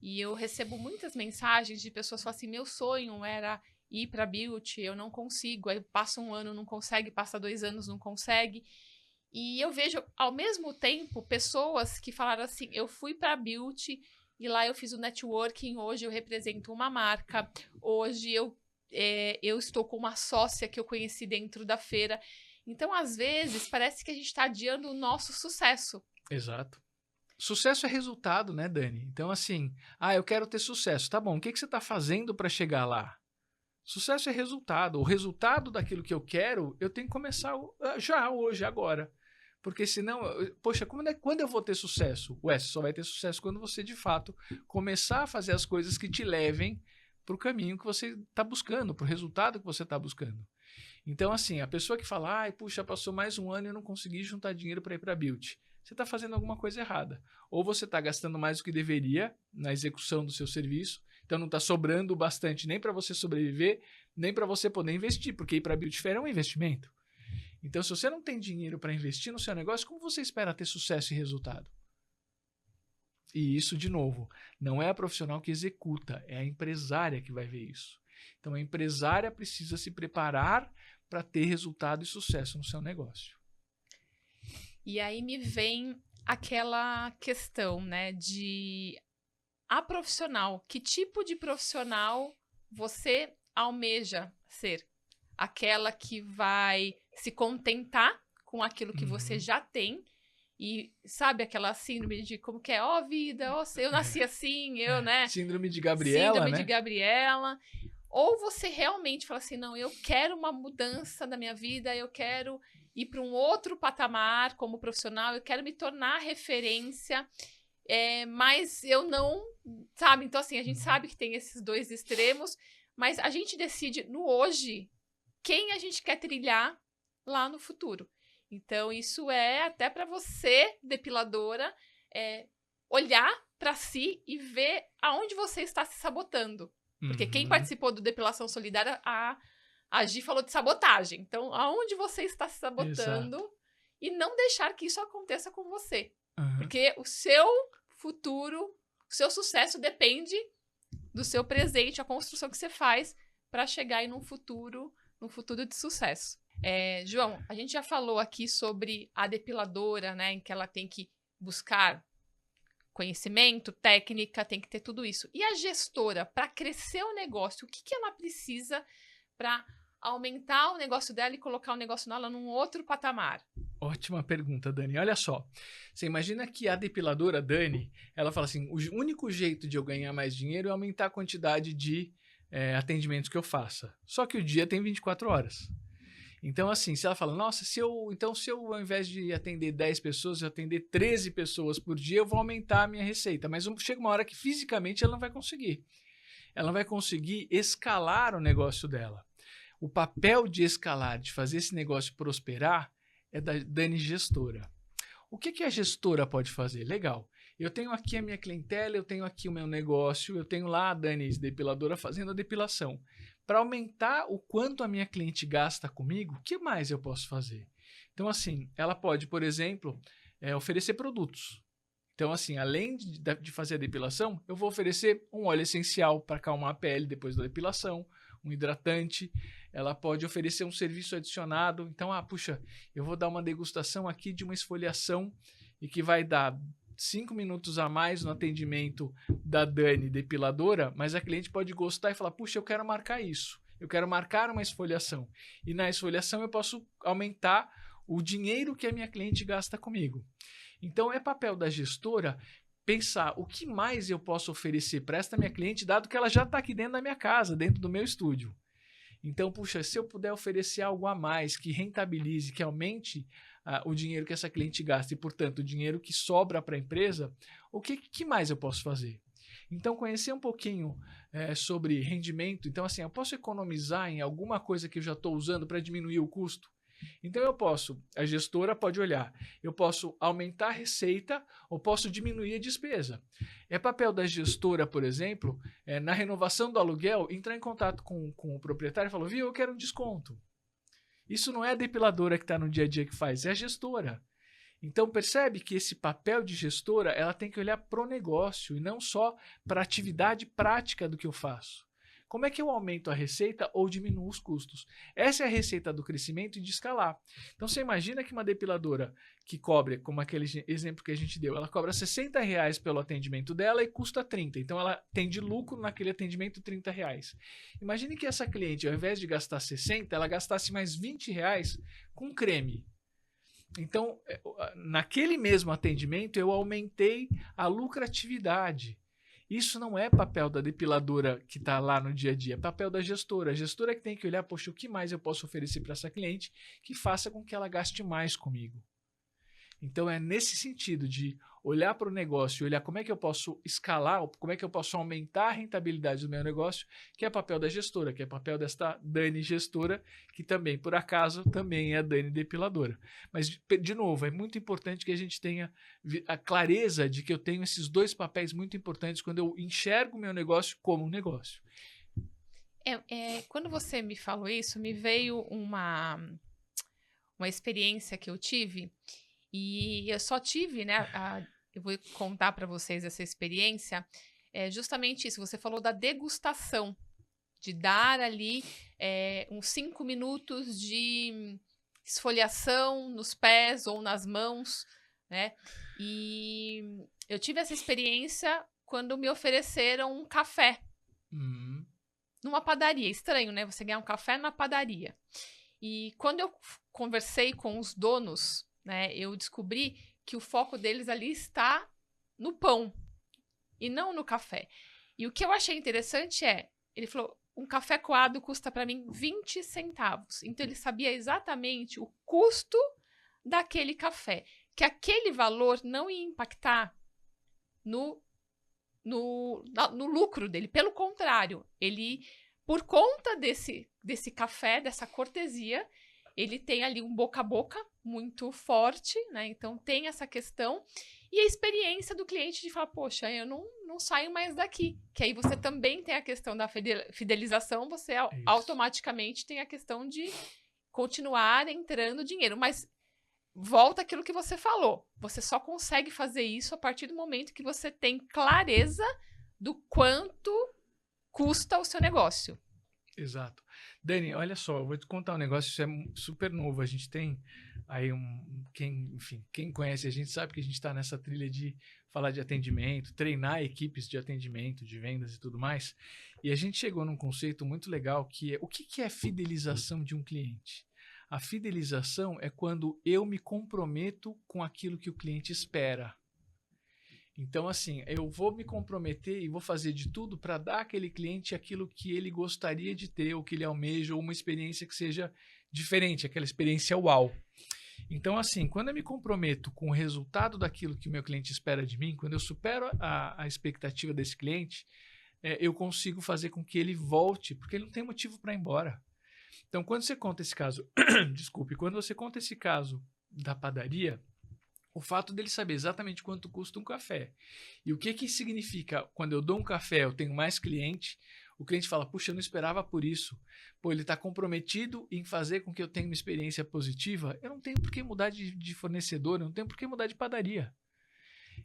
e eu recebo muitas mensagens de pessoas que falam assim, meu sonho era ir para a Beauty, eu não consigo, aí passa 1 ano, não consegue, passa 2 anos, não consegue. E eu vejo, ao mesmo tempo, pessoas que falaram assim, eu fui para a Beauty e lá eu fiz o networking, hoje eu represento uma marca, hoje eu estou com uma sócia que eu conheci dentro da feira. Então, às vezes, parece que a gente está adiando o nosso sucesso. Exato. Sucesso é resultado, né, Dani? Então, assim, eu quero ter sucesso. Tá bom, o que você está fazendo para chegar lá? Sucesso é resultado. O resultado daquilo que eu quero, eu tenho que começar já, hoje, agora. Porque senão, poxa, quando eu vou ter sucesso? Você só vai ter sucesso quando você, de fato, começar a fazer as coisas que te levem para o caminho que você está buscando, para o resultado que você está buscando. Então, assim, a pessoa que fala, puxa, passou mais 1 ano e eu não consegui juntar dinheiro para ir para a Beauty. você está fazendo alguma coisa errada. Ou você está gastando mais do que deveria na execução do seu serviço, então não está sobrando bastante nem para você sobreviver, nem para você poder investir, porque ir para a Beauty Fair é um investimento. Então, se você não tem dinheiro para investir no seu negócio, como você espera ter sucesso e resultado? E isso, de novo, não é a profissional que executa, é a empresária que vai ver isso. Então, a empresária precisa se preparar para ter resultado e sucesso no seu negócio. E aí me vem aquela questão, né, de a profissional. Que tipo de profissional você almeja ser? Aquela que vai se contentar com aquilo que você já tem e sabe aquela síndrome de como que é, ó vida, ó, eu nasci assim, né? Síndrome de Gabriela, Síndrome né? de Gabriela. Ou você realmente fala assim, não, eu quero uma mudança da minha vida, eu quero ir para um outro patamar como profissional, eu quero me tornar referência, mas eu não, sabe? Então, assim, a gente sabe que tem esses dois extremos, mas a gente decide no hoje quem a gente quer trilhar lá no futuro. Então, isso é até para você, depiladora, olhar para si e ver aonde você está se sabotando. Porque quem participou do Depilação Solidária, a Gi falou de sabotagem. Então, aonde você está se sabotando? Exato. E não deixar que isso aconteça com você. Porque o seu futuro, o seu sucesso depende do seu presente, a construção que você faz para chegar aí num futuro de sucesso. João, a gente já falou aqui sobre a depiladora, né, em que ela tem que buscar conhecimento, técnica, tem que ter tudo isso. E a gestora, para crescer o negócio, o que ela precisa para aumentar o negócio dela e colocar o negócio dela num outro patamar? Ótima pergunta, Dani. Olha só, você imagina que a depiladora, Dani, ela fala assim, o único jeito de eu ganhar mais dinheiro é aumentar a quantidade de atendimentos que eu faça. Só que o dia tem 24 horas. Então, assim, se ela fala, nossa, se eu ao invés de atender 10 pessoas, eu atender 13 pessoas por dia, eu vou aumentar a minha receita. Mas chega uma hora que fisicamente ela não vai conseguir. Ela não vai conseguir escalar o negócio dela. O papel de escalar, de fazer esse negócio prosperar, é da Dani gestora. O que a gestora pode fazer? Legal. Eu tenho aqui a minha clientela, eu tenho aqui o meu negócio, eu tenho lá a Dani depiladora fazendo a depilação. Para aumentar o quanto a minha cliente gasta comigo, o que mais eu posso fazer? Então, assim, ela pode, por exemplo, oferecer produtos. Então, assim, além de fazer a depilação, eu vou oferecer um óleo essencial para acalmar a pele depois da depilação, um hidratante. Ela pode oferecer um serviço adicionado. Então, puxa, eu vou dar uma degustação aqui de uma esfoliação e que vai dar 5 minutos a mais no atendimento da Dani depiladora, mas a cliente pode gostar e falar, puxa, eu quero marcar isso. Eu quero marcar uma esfoliação. E na esfoliação eu posso aumentar o dinheiro que a minha cliente gasta comigo. Então, é papel da gestora pensar o que mais eu posso oferecer para esta minha cliente, dado que ela já está aqui dentro da minha casa, dentro do meu estúdio. Então, puxa, se eu puder oferecer algo a mais que rentabilize, que aumente o dinheiro que essa cliente gasta e, portanto, o dinheiro que sobra para a empresa, o que mais eu posso fazer? Então, conhecer um pouquinho sobre rendimento. Então, assim, eu posso economizar em alguma coisa que eu já estou usando para diminuir o custo? Então, a gestora pode olhar, eu posso aumentar a receita ou posso diminuir a despesa. É papel da gestora, por exemplo, na renovação do aluguel, entrar em contato com o proprietário e falar, viu, eu quero um desconto. Isso não é a depiladora que está no dia a dia que faz, é a gestora. Então, percebe que esse papel de gestora, ela tem que olhar para o negócio e não só para a atividade prática do que eu faço. Como é que eu aumento a receita ou diminuo os custos? Essa é a receita do crescimento e de escalar. Então, você imagina que uma depiladora que cobre, como aquele exemplo que a gente deu, ela cobra R$60 pelo atendimento dela e custa 30. Então, ela tem de lucro naquele atendimento R$30. Imagine que essa cliente, ao invés de gastar 60, ela gastasse mais R$20 com creme. Então, naquele mesmo atendimento, eu aumentei a lucratividade. Isso não é papel da depiladora que está lá no dia a dia, é papel da gestora. A gestora que tem que olhar, poxa, o que mais eu posso oferecer para essa cliente que faça com que ela gaste mais comigo. Então, é nesse sentido de olhar para o negócio e olhar como é que eu posso escalar, como é que eu posso aumentar a rentabilidade do meu negócio, que é papel da gestora, que é papel desta Dani gestora, que também, por acaso, também é a Dani depiladora. Mas, de novo, é muito importante que a gente tenha a clareza de que eu tenho esses dois papéis muito importantes quando eu enxergo o meu negócio como um negócio. Quando você me falou isso, me veio uma experiência que eu tive, e eu só tive, né? Eu vou contar para vocês essa experiência. É justamente isso. Você falou da degustação, de dar ali uns 5 minutos de esfoliação nos pés ou nas mãos, né? E eu tive essa experiência quando me ofereceram um café. Numa padaria. Estranho, né? Você ganhar um café na padaria. E quando eu conversei com os donos, né, eu descobri que o foco deles ali está no pão e não no café. E o que eu achei interessante ele falou, um café coado custa para mim 20 centavos. Então ele sabia exatamente o custo daquele café, que aquele valor não ia impactar no lucro dele. Pelo contrário, ele, por conta desse café, dessa cortesia, ele tem ali um boca a boca muito forte, né? Então tem essa questão e a experiência do cliente de falar, poxa, eu não saio mais daqui. Que aí você também tem a questão da fidelização, você automaticamente tem a questão de continuar entrando dinheiro. Mas volta aquilo que você falou. Você só consegue fazer isso a partir do momento que você tem clareza do quanto custa o seu negócio. Exato. Dani, olha só, eu vou te contar um negócio, isso é super novo. A gente tem aí quem conhece a gente sabe que a gente está nessa trilha de falar de atendimento, treinar equipes de atendimento, de vendas e tudo mais. E a gente chegou num conceito muito legal que é, o que é fidelização de um cliente? A fidelização é quando eu me comprometo com aquilo que o cliente espera. Então, assim, eu vou me comprometer e vou fazer de tudo para dar àquele cliente aquilo que ele gostaria de ter, ou que ele almeja, ou uma experiência que seja diferente, aquela experiência uau. Então, assim, quando eu me comprometo com o resultado daquilo que o meu cliente espera de mim, quando eu supero a expectativa desse cliente, eu consigo fazer com que ele volte, porque ele não tem motivo para ir embora. Então, quando você conta esse caso, quando você conta esse caso da padaria, o fato dele saber exatamente quanto custa um café e o que significa quando eu dou um café, eu tenho mais cliente, o cliente fala, puxa, eu não esperava por isso. Pô, ele está comprometido em fazer com que eu tenha uma experiência positiva, eu não tenho por que mudar de fornecedor, eu não tenho por que mudar de padaria.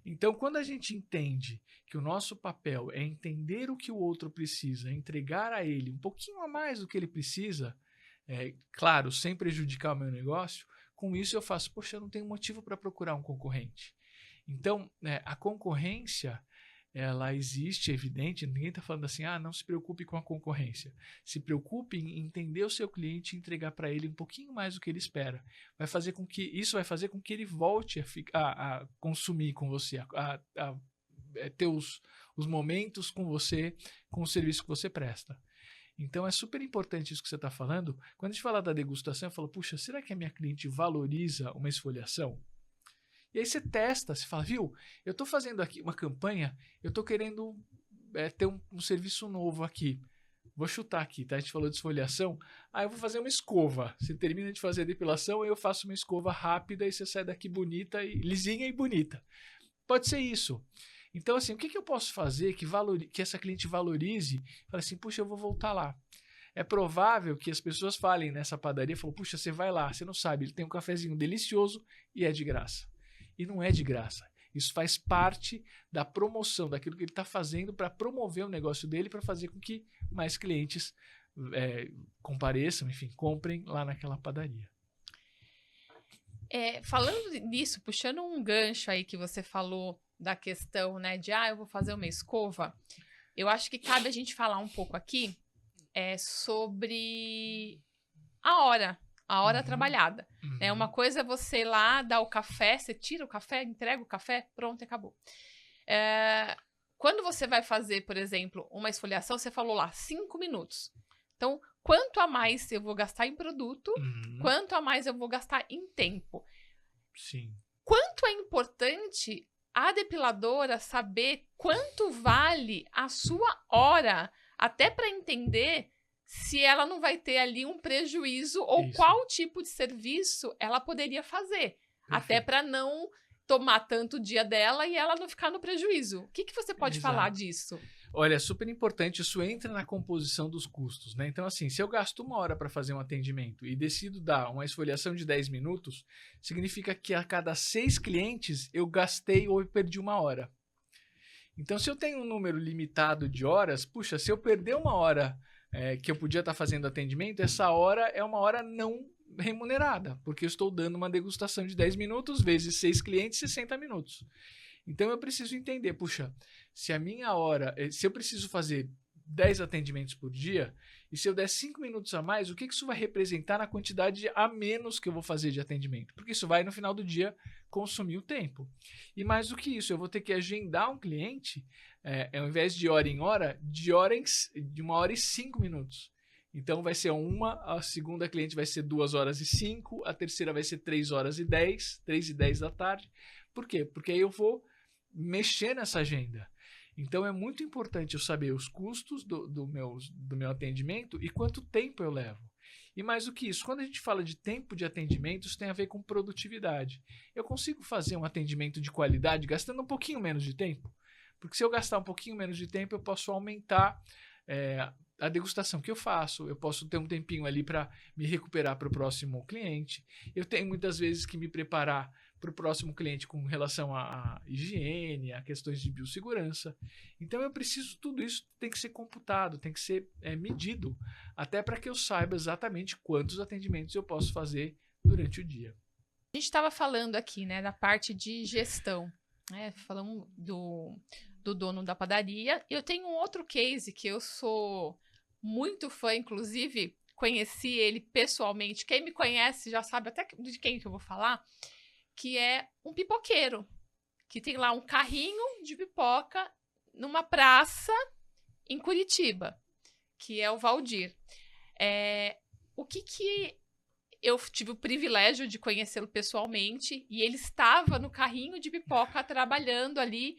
Então, quando a gente entende que o nosso papel é entender o que o outro precisa, entregar a ele um pouquinho a mais do que ele precisa, claro, sem prejudicar o meu negócio, com isso eu faço, poxa, eu não tenho motivo para procurar um concorrente. Então, a concorrência, ela existe, é evidente, ninguém está falando assim, não se preocupe com a concorrência. Se preocupe em entender o seu cliente e entregar para ele um pouquinho mais do que ele espera. Isso vai fazer com que ele volte a consumir com você, a ter os momentos com você, com o serviço que você presta. Então, é super importante isso que você está falando. Quando a gente fala da degustação, eu falo, puxa, será que a minha cliente valoriza uma esfoliação? E aí você testa, você fala, viu, eu estou fazendo aqui uma campanha, eu estou querendo ter um serviço novo aqui. Vou chutar aqui, tá? A gente falou de esfoliação. Eu vou fazer uma escova. Você termina de fazer a depilação, eu faço uma escova rápida e você sai daqui bonita, lisinha e bonita. Pode ser isso. Então, assim, o que eu posso fazer que essa cliente valorize? Fala assim, puxa, eu vou voltar lá. É provável que as pessoas falem nessa padaria, falam, puxa, você vai lá, você não sabe, ele tem um cafezinho delicioso e é de graça. E não é de graça. Isso faz parte da promoção, daquilo que ele está fazendo para promover o negócio dele, para fazer com que mais clientes compareçam, enfim, comprem lá naquela padaria. Falando nisso, puxando um gancho aí que você falou da questão, né, de eu vou fazer uma escova, eu acho que cabe a gente falar um pouco aqui sobre a hora trabalhada. Né? Uma coisa é você ir lá, dar o café, você tira o café, entrega o café, pronto, acabou. Quando você vai fazer, por exemplo, uma esfoliação, você falou lá, 5 minutos. Então, quanto a mais eu vou gastar em produto, quanto a mais eu vou gastar em tempo. Sim. quanto é importante a depiladora saber quanto vale a sua hora, até para entender se ela não vai ter ali um prejuízo ou Isso. qual tipo de serviço ela poderia fazer. Até para não tomar tanto o dia dela e ela não ficar no prejuízo. O que você pode falar disso? Olha, super importante, isso entra na composição dos custos, né? Então, assim, se eu gasto 1 hora para fazer um atendimento e decido dar uma esfoliação de 10 minutos, significa que a cada 6 clientes eu gastei ou eu perdi 1 hora. Então, se eu tenho um número limitado de horas, puxa, se eu perder 1 hora que eu podia estar fazendo atendimento, essa hora é 1 hora não remunerada, porque eu estou dando uma degustação de 10 minutos vezes 6 clientes, 60 minutos. Então, eu preciso entender, puxa, se a minha hora, se eu preciso fazer 10 atendimentos por dia, e se eu der 5 minutos a mais, o que isso vai representar na quantidade a menos que eu vou fazer de atendimento? Porque isso vai, no final do dia, consumir o tempo. E mais do que isso, eu vou ter que agendar um cliente, ao invés de hora em hora, de 1 hora e 5 minutos. Então, vai ser a segunda cliente vai ser 2 horas e 5, a terceira vai ser 3 horas e 10, 3 e 10 da tarde. Por quê? Porque aí eu vou mexer nessa agenda. Então, é muito importante eu saber os custos do meu atendimento e quanto tempo eu levo. E mais do que isso, quando a gente fala de tempo de atendimento, isso tem a ver com produtividade. Eu consigo fazer um atendimento de qualidade gastando um pouquinho menos de tempo? Porque se eu gastar um pouquinho menos de tempo, eu posso aumentar a degustação que eu faço, eu posso ter um tempinho ali para me recuperar para o próximo cliente. Eu tenho muitas vezes que me preparar para o próximo cliente com relação à higiene, a questões de biossegurança. Então eu preciso, tudo isso tem que ser computado, tem que ser medido, até para que eu saiba exatamente quantos atendimentos eu posso fazer durante o dia. A gente estava falando aqui, né, da parte de gestão, né? Falamos do dono da padaria. Eu tenho um outro case que eu sou muito fã, inclusive conheci ele pessoalmente. Quem me conhece já sabe até de quem que eu vou falar, que é um pipoqueiro, que tem lá um carrinho de pipoca numa praça em Curitiba, que é o Valdir. O que eu tive o privilégio de conhecê-lo pessoalmente, e ele estava no carrinho de pipoca trabalhando ali.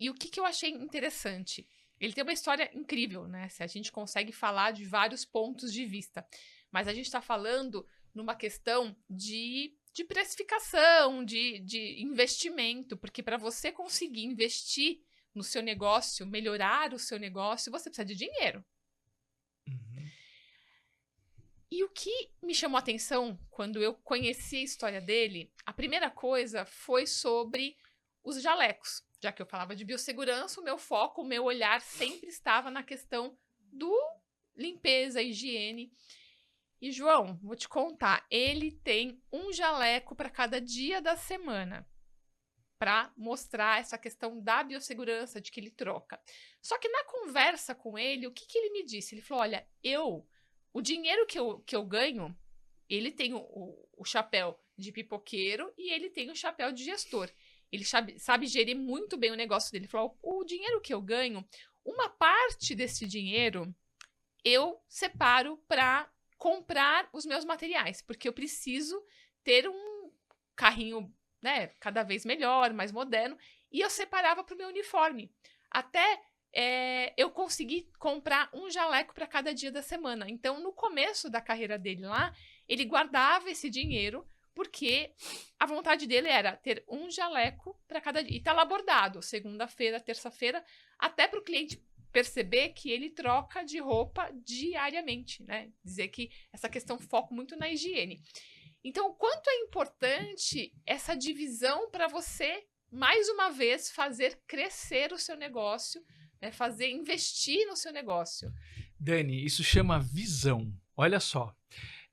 E o que eu achei interessante? Ele tem uma história incrível, né? Se a gente consegue falar de vários pontos de vista. Mas a gente está falando numa questão de precificação, de investimento, porque para você conseguir investir no seu negócio, melhorar o seu negócio, você precisa de dinheiro. Uhum. E o que me chamou a atenção quando eu conheci a história dele, a primeira coisa foi sobre os jalecos. Já que eu falava de biossegurança, o meu foco, o meu olhar sempre estava na questão do limpeza, higiene. E, João, vou te contar, ele tem um jaleco para cada dia da semana para mostrar essa questão da biossegurança, de que ele troca. Só que na conversa com ele, o que ele me disse? Ele falou, olha, o dinheiro que eu ganho, ele tem o chapéu de pipoqueiro e ele tem o chapéu de gestor. Ele sabe gerir muito bem o negócio dele. Ele falou, o dinheiro que eu ganho, uma parte desse dinheiro eu separo para comprar os meus materiais, porque eu preciso ter um carrinho, né, cada vez melhor, mais moderno, e eu separava para o meu uniforme. Até eu consegui comprar um jaleco para cada dia da semana. Então, no começo da carreira dele lá, ele guardava esse dinheiro, porque a vontade dele era ter um jaleco para cada dia. E tá lá bordado, segunda-feira, terça-feira, até para o cliente perceber que ele troca de roupa diariamente, né? Dizer que essa questão foca muito na higiene. Então, o quanto é importante essa divisão para você, mais uma vez, fazer crescer o seu negócio, né? Investir no seu negócio. Dani, isso chama visão. Olha só.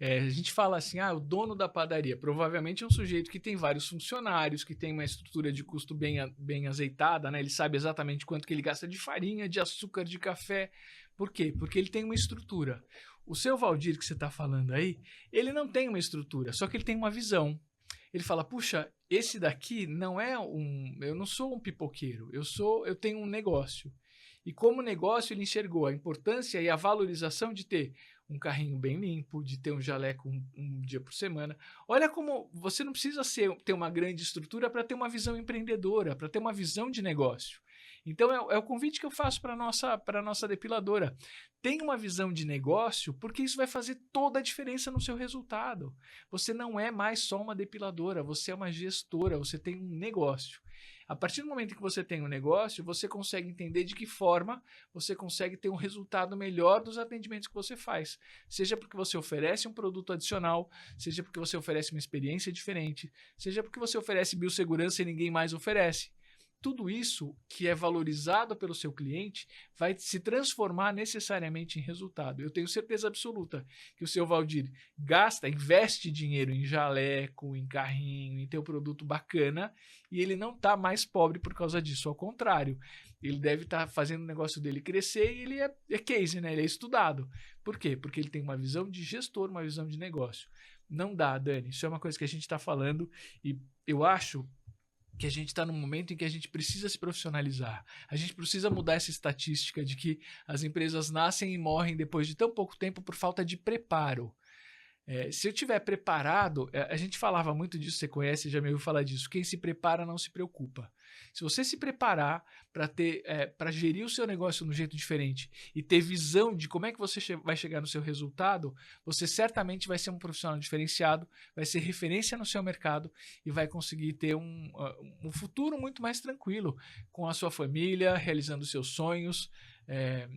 A gente fala assim, o dono da padaria provavelmente é um sujeito que tem vários funcionários, que tem uma estrutura de custo bem azeitada, né? Ele sabe exatamente quanto que ele gasta de farinha, de açúcar, de café. Por quê? Porque ele tem uma estrutura. O seu Valdir que você está falando aí, ele não tem uma estrutura, só que ele tem uma visão. Ele fala, puxa, esse daqui não é eu não sou um pipoqueiro, eu tenho um negócio. E como negócio ele enxergou a importância e a valorização de ter um carrinho bem limpo, de ter um jaleco um dia por semana. Olha como você não precisa ter uma grande estrutura para ter uma visão empreendedora, para ter uma visão de negócio. Então é o convite que eu faço para a nossa depiladora. Tenha uma visão de negócio, porque isso vai fazer toda a diferença no seu resultado. Você não é mais só uma depiladora, você é uma gestora, você tem um negócio. A partir do momento que você tem um negócio, você consegue entender de que forma você consegue ter um resultado melhor dos atendimentos que você faz. Seja porque você oferece um produto adicional, seja porque você oferece uma experiência diferente, seja porque você oferece biossegurança e ninguém mais oferece. Tudo isso que é valorizado pelo seu cliente vai se transformar necessariamente em resultado. Eu tenho certeza absoluta que o seu Valdir investe dinheiro em jaleco, em carrinho, em ter um produto bacana, e ele não está mais pobre por causa disso. Ao contrário, ele deve estar fazendo o negócio dele crescer e ele é case, né? Ele é estudado. Por quê? Porque ele tem uma visão de gestor, uma visão de negócio. Não dá, Dani. Isso é uma coisa que a gente está falando e eu acho que a gente está num momento em que a gente precisa se profissionalizar. A gente precisa mudar essa estatística de que as empresas nascem e morrem depois de tão pouco tempo por falta de preparo. Se eu estiver preparado, a gente falava muito disso, você conhece, já me ouviu falar disso, quem se prepara não se preocupa. Se você se preparar para gerir o seu negócio de um jeito diferente e ter visão de como é que você vai chegar no seu resultado, você certamente vai ser um profissional diferenciado, vai ser referência no seu mercado e vai conseguir ter um futuro muito mais tranquilo com a sua família, realizando seus sonhos,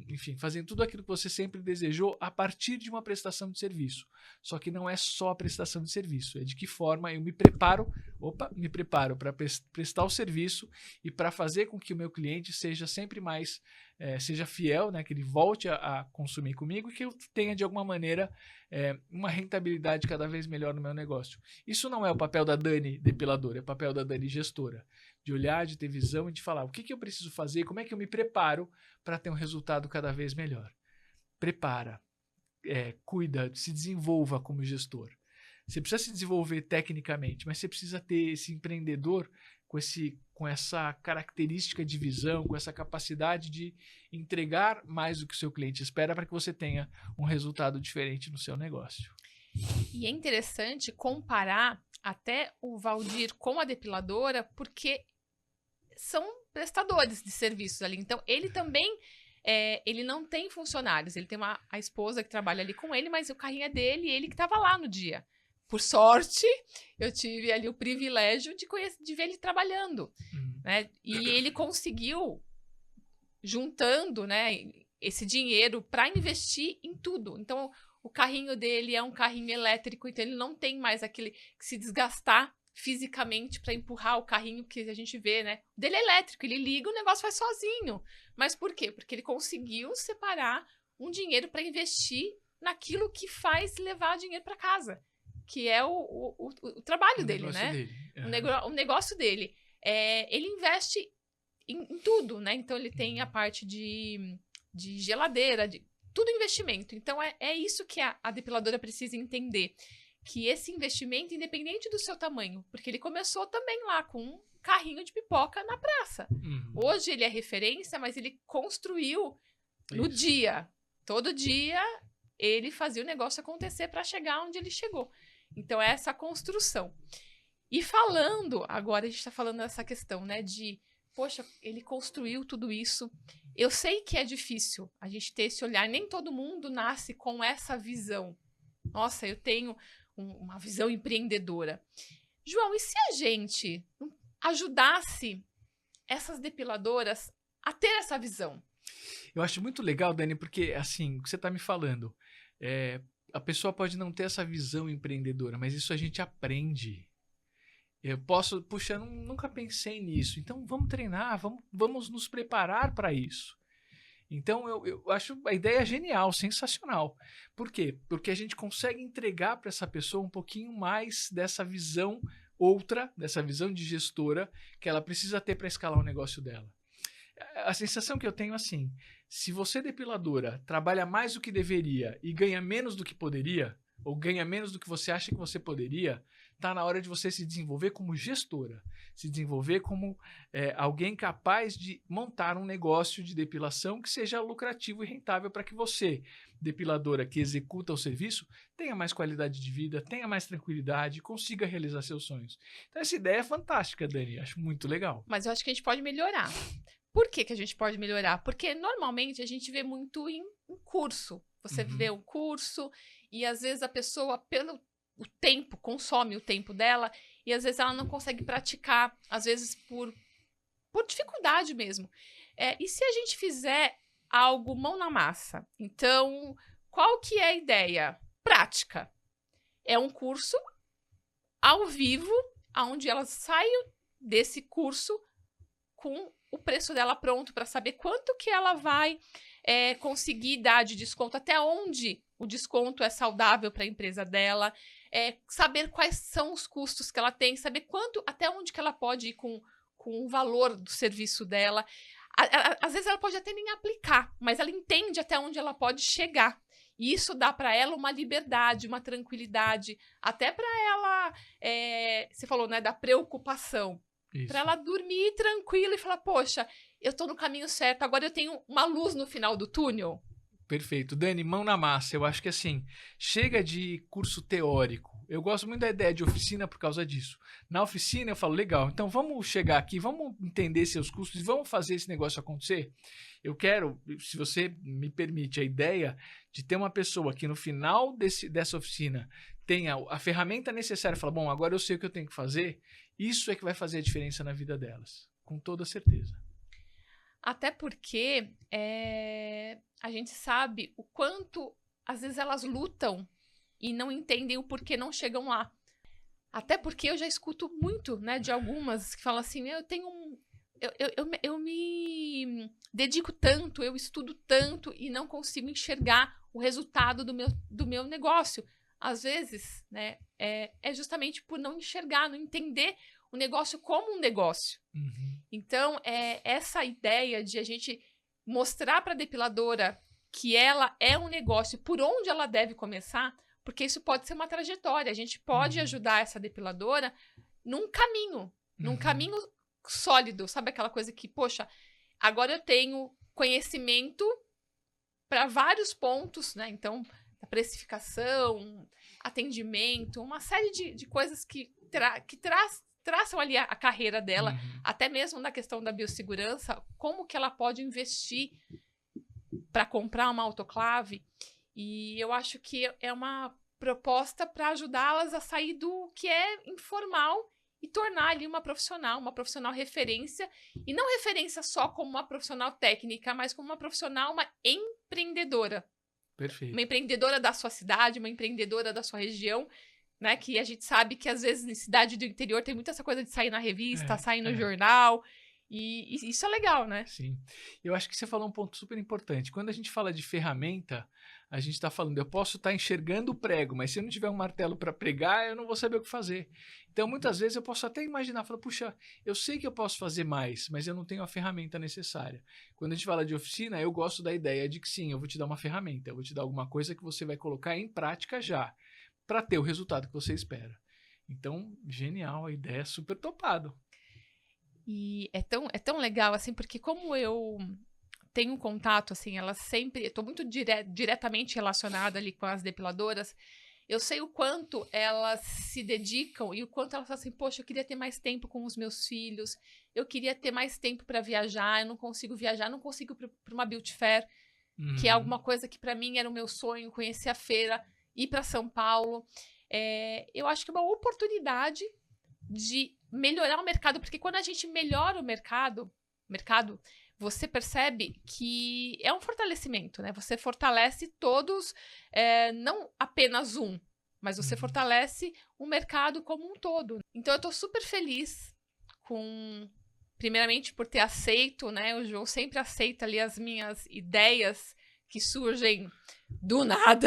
enfim, fazendo tudo aquilo que você sempre desejou a partir de uma prestação de serviço. Só que não é só a prestação de serviço, é de que forma eu me preparo para prestar o serviço e para fazer com que o meu cliente seja sempre mais, seja fiel, né, que ele volte a consumir comigo e que eu tenha de alguma maneira uma rentabilidade cada vez melhor no meu negócio. Isso não é o papel da Dani depiladora, é o papel da Dani gestora. De olhar, de ter visão e de falar o que eu preciso fazer, como é que eu me preparo para ter um resultado cada vez melhor. Prepara, cuida, se desenvolva como gestor. Você precisa se desenvolver tecnicamente, mas você precisa ter esse empreendedor com essa característica de visão, com essa capacidade de entregar mais do que o seu cliente espera para que você tenha um resultado diferente no seu negócio. E é interessante comparar até o Valdir com a depiladora, porque são prestadores de serviços ali. Então, ele também, ele não tem funcionários. Ele tem a esposa que trabalha ali com ele, mas o carrinho é dele e ele que estava lá no dia. Por sorte, eu tive ali o privilégio de ver ele trabalhando. Né? E ele conseguiu, juntando, né, esse dinheiro para investir em tudo. Então, o carrinho dele é um carrinho elétrico, então ele não tem mais aquele que se desgastar fisicamente para empurrar o carrinho que a gente vê, né? O dele é elétrico, ele liga, o negócio faz sozinho. Mas por quê? Porque ele conseguiu separar um dinheiro para investir naquilo que faz levar dinheiro para casa, que é o trabalho dele, né? Dele. O negócio dele. Ele investe em tudo, né? Então ele tem a parte de geladeira, tudo investimento. Então é isso que a depiladora precisa entender. Que esse investimento, independente do seu tamanho, porque ele começou também lá com um carrinho de pipoca na praça. Hoje ele é referência, mas ele construiu no dia. Todo dia ele fazia o negócio acontecer para chegar onde ele chegou. Então é essa construção. E falando, agora a gente está falando dessa questão, né, de, poxa, ele construiu tudo isso. Eu sei que é difícil a gente ter esse olhar, nem todo mundo nasce com essa visão. Nossa, eu tenho uma visão empreendedora. João, e se a gente ajudasse essas depiladoras a ter essa visão? Eu acho muito legal, Dani, porque, assim, o que você está me falando, a pessoa pode não ter essa visão empreendedora, mas isso a gente aprende. Eu posso, puxa, nunca pensei nisso. Então, vamos treinar, vamos nos preparar para isso. Então, eu acho a ideia genial, sensacional. Por quê? Porque a gente consegue entregar para essa pessoa um pouquinho mais dessa visão dessa visão de gestora que ela precisa ter para escalar o negócio dela. A sensação que eu tenho é assim, se você depiladora trabalha mais do que deveria e ganha menos do que poderia, ou ganha menos do que você acha que você poderia, está na hora de você se desenvolver como gestora, se desenvolver como alguém capaz de montar um negócio de depilação que seja lucrativo e rentável para que você, depiladora que executa o serviço, tenha mais qualidade de vida, tenha mais tranquilidade, consiga realizar seus sonhos. Então essa ideia é fantástica, Dani, acho muito legal. Mas eu acho que a gente pode melhorar. Por que a gente pode melhorar? Porque normalmente a gente vê muito em curso. Você vê um curso e às vezes a pessoa, pelo o tempo, consome o tempo dela e às vezes ela não consegue praticar, às vezes por dificuldade mesmo. E se a gente fizer algo mão na massa? Então, qual que é a ideia? Prática. É um curso ao vivo, onde ela sai desse curso com o preço dela pronto para saber quanto que ela vai conseguir dar de desconto, até onde o desconto é saudável para a empresa dela, saber quais são os custos que ela tem, saber até onde que ela pode ir com o valor do serviço dela. Às vezes ela pode até nem aplicar, mas ela entende até onde ela pode chegar. E isso dá para ela uma liberdade, uma tranquilidade, até para ela, você falou, né, da preocupação. Para ela dormir tranquila e falar, poxa, eu estou no caminho certo, agora eu tenho uma luz no final do túnel. Perfeito. Dani, mão na massa. Eu acho que assim, chega de curso teórico. Eu gosto muito da ideia de oficina por causa disso. Na oficina eu falo, legal, então vamos chegar aqui, vamos entender seus custos e vamos fazer esse negócio acontecer. Eu quero, se você me permite, a ideia de ter uma pessoa que no final dessa oficina tenha a ferramenta necessária, fala, bom, agora eu sei o que eu tenho que fazer, isso é que vai fazer a diferença na vida delas, com toda certeza. Até porque a gente sabe o quanto, às vezes, elas lutam e não entendem o porquê não chegam lá. Até porque eu já escuto muito, né, de algumas que falam assim, eu me dedico tanto, eu estudo tanto e não consigo enxergar o resultado do meu negócio. Às vezes, né, é justamente por não enxergar, não entender o negócio como um negócio. Então, essa ideia de a gente mostrar para a depiladora que ela é um negócio, por onde ela deve começar, porque isso pode ser uma trajetória. A gente pode ajudar essa depiladora num caminho sólido. Sabe aquela coisa que, poxa, agora eu tenho conhecimento para vários pontos, né? Então, a precificação, atendimento, uma série de coisas que traçam ali a carreira dela, até mesmo na questão da biossegurança, como que ela pode investir para comprar uma autoclave. E eu acho que é uma proposta para ajudá-las a sair do que é informal e tornar ali uma profissional referência, e não referência só como uma profissional técnica, mas como uma profissional, uma empreendedora. Perfeito. Uma empreendedora da sua cidade, uma empreendedora da sua região, né? Que a gente sabe que às vezes na cidade do interior tem muita essa coisa de sair na revista, sair no jornal. E isso é legal, né? Sim. Eu acho que você falou um ponto super importante. Quando a gente fala de ferramenta, a gente está falando, eu posso estar enxergando o prego, mas se eu não tiver um martelo para pregar, eu não vou saber o que fazer. Então, muitas vezes eu posso até imaginar, falar, puxa, eu sei que eu posso fazer mais, mas eu não tenho a ferramenta necessária. Quando a gente fala de oficina, eu gosto da ideia de que sim, eu vou te dar uma ferramenta, eu vou te dar alguma coisa que você vai colocar em prática já, para ter o resultado que você espera. Então, genial, a ideia é super topado. E é tão legal, assim, porque como eu tenho um contato, assim, elas sempre... Estou muito diretamente relacionada ali com as depiladoras. Eu sei o quanto elas se dedicam e o quanto elas falam assim, poxa, eu queria ter mais tempo com os meus filhos, eu queria ter mais tempo para viajar, eu não consigo viajar, não consigo ir para uma Beauty Fair, que é alguma coisa que para mim era o meu sonho, conhecer a feira, ir para São Paulo. Eu acho que é uma oportunidade de melhorar o mercado, porque quando a gente melhora o mercado, você percebe que é um fortalecimento, né? Você fortalece todos, não apenas um, mas você fortalece o mercado como um todo. Então, eu tô super feliz primeiramente, por ter aceito, né? O João sempre aceita ali as minhas ideias que surgem do nada.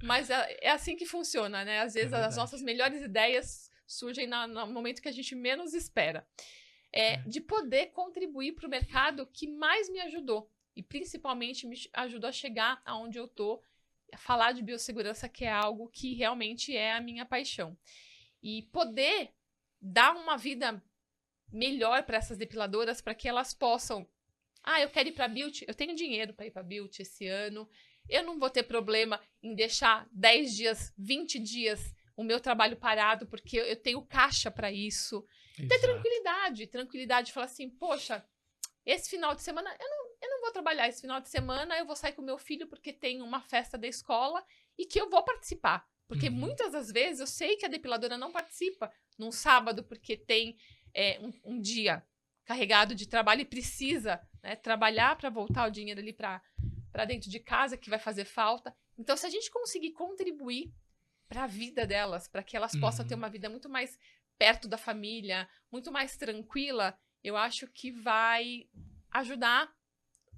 Mas é assim que funciona, né? Às vezes as nossas melhores ideias surgem no momento que a gente menos espera. De poder contribuir para o mercado que mais me ajudou. E principalmente me ajudou a chegar aonde eu tô, falar de biossegurança, que é algo que realmente é a minha paixão. E poder dar uma vida melhor para essas depiladoras, para que elas possam... eu quero ir para a Beauty, eu tenho dinheiro para ir para a Beauty esse ano, eu não vou ter problema em deixar 10 dias, 20 dias o meu trabalho parado, porque eu tenho caixa para isso. Exato. Ter tranquilidade, falar assim, poxa, esse final de semana eu não vou trabalhar, esse final de semana eu vou sair com o meu filho porque tem uma festa da escola e que eu vou participar. Porque muitas das vezes eu sei que a depiladora não participa num sábado porque tem um dia carregado de trabalho e precisa, né, trabalhar para voltar o dinheiro ali para dentro de casa, que vai fazer falta. Então, se a gente conseguir contribuir para a vida delas, para que elas possam ter uma vida muito mais perto da família, muito mais tranquila, eu acho que vai ajudar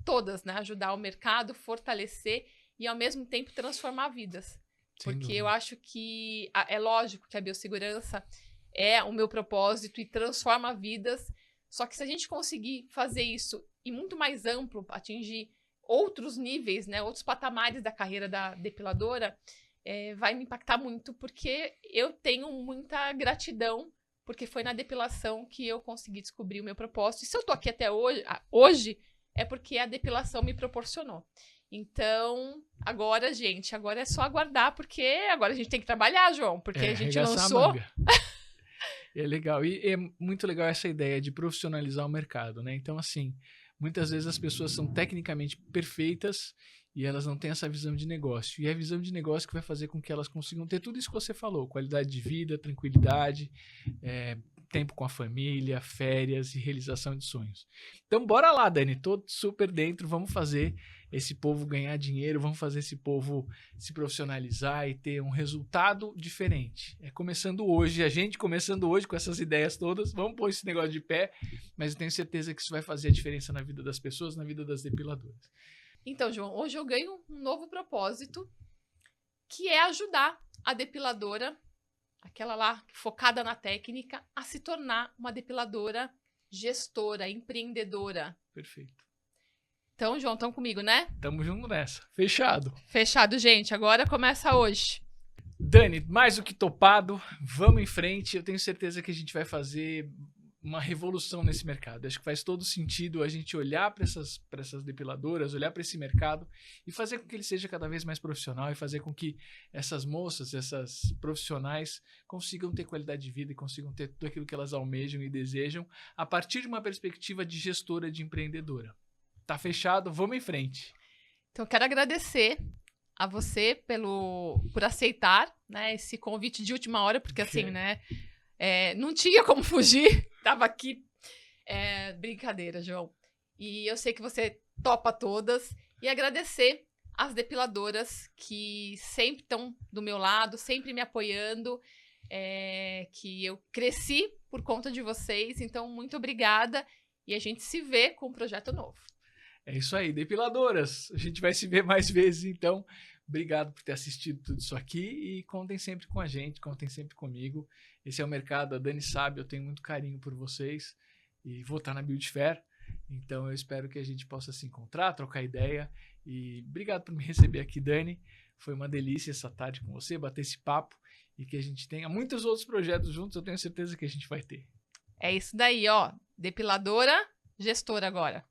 todas, né? Ajudar o mercado, fortalecer e, ao mesmo tempo, transformar vidas. Porque eu acho que é lógico que a biossegurança é o meu propósito e transforma vidas. Só que se a gente conseguir fazer isso e muito mais amplo, atingir outros níveis, né, outros patamares da carreira da depiladora, vai me impactar muito, porque eu tenho muita gratidão, porque foi na depilação que eu consegui descobrir o meu propósito. E se eu tô aqui até hoje é porque a depilação me proporcionou. Então, agora, gente, agora é só aguardar, porque agora a gente tem que trabalhar, João, porque a gente lançou... É legal. E é muito legal essa ideia de profissionalizar o mercado, né? Então, assim, muitas vezes as pessoas são tecnicamente perfeitas e elas não têm essa visão de negócio. E é a visão de negócio que vai fazer com que elas consigam ter tudo isso que você falou: qualidade de vida, tranquilidade, tempo com a família, férias e realização de sonhos. Então, bora lá, Dani. Tô super dentro. Vamos fazer esse povo ganhar dinheiro, vamos fazer esse povo se profissionalizar e ter um resultado diferente. Começando hoje, a gente começando hoje com essas ideias todas, vamos pôr esse negócio de pé, mas eu tenho certeza que isso vai fazer a diferença na vida das pessoas, na vida das depiladoras. Então, João, hoje eu ganho um novo propósito, que é ajudar a depiladora, aquela lá focada na técnica, a se tornar uma depiladora gestora, empreendedora. Perfeito. Então, João, estão comigo, né? Tamo junto nessa. Fechado. Fechado, gente. Agora começa hoje. Dani, mais do que topado, vamos em frente. Eu tenho certeza que a gente vai fazer uma revolução nesse mercado. Acho que faz todo sentido a gente olhar para essas depiladoras, olhar para esse mercado e fazer com que ele seja cada vez mais profissional e fazer com que essas moças, essas profissionais consigam ter qualidade de vida e consigam ter tudo aquilo que elas almejam e desejam a partir de uma perspectiva de gestora, de empreendedora. Tá fechado, vamos em frente. Então, eu quero agradecer a você por aceitar, né, esse convite de última hora, porque assim, né, não tinha como fugir, tava aqui. Brincadeira, João. E eu sei que você topa todas. E agradecer às depiladoras que sempre estão do meu lado, sempre me apoiando, que eu cresci por conta de vocês. Então, muito obrigada. E a gente se vê com um projeto novo. É isso aí, depiladoras. A gente vai se ver mais vezes, então. Obrigado por ter assistido tudo isso aqui e contem sempre com a gente, contem sempre comigo. Esse é o mercado, a Dani sabe, eu tenho muito carinho por vocês e vou estar na Beauty Fair. Então eu espero que a gente possa se encontrar, trocar ideia. E obrigado por me receber aqui, Dani. Foi uma delícia essa tarde com você, bater esse papo e que a gente tenha muitos outros projetos juntos. Eu tenho certeza que a gente vai ter. É isso daí, ó. Depiladora, gestora agora.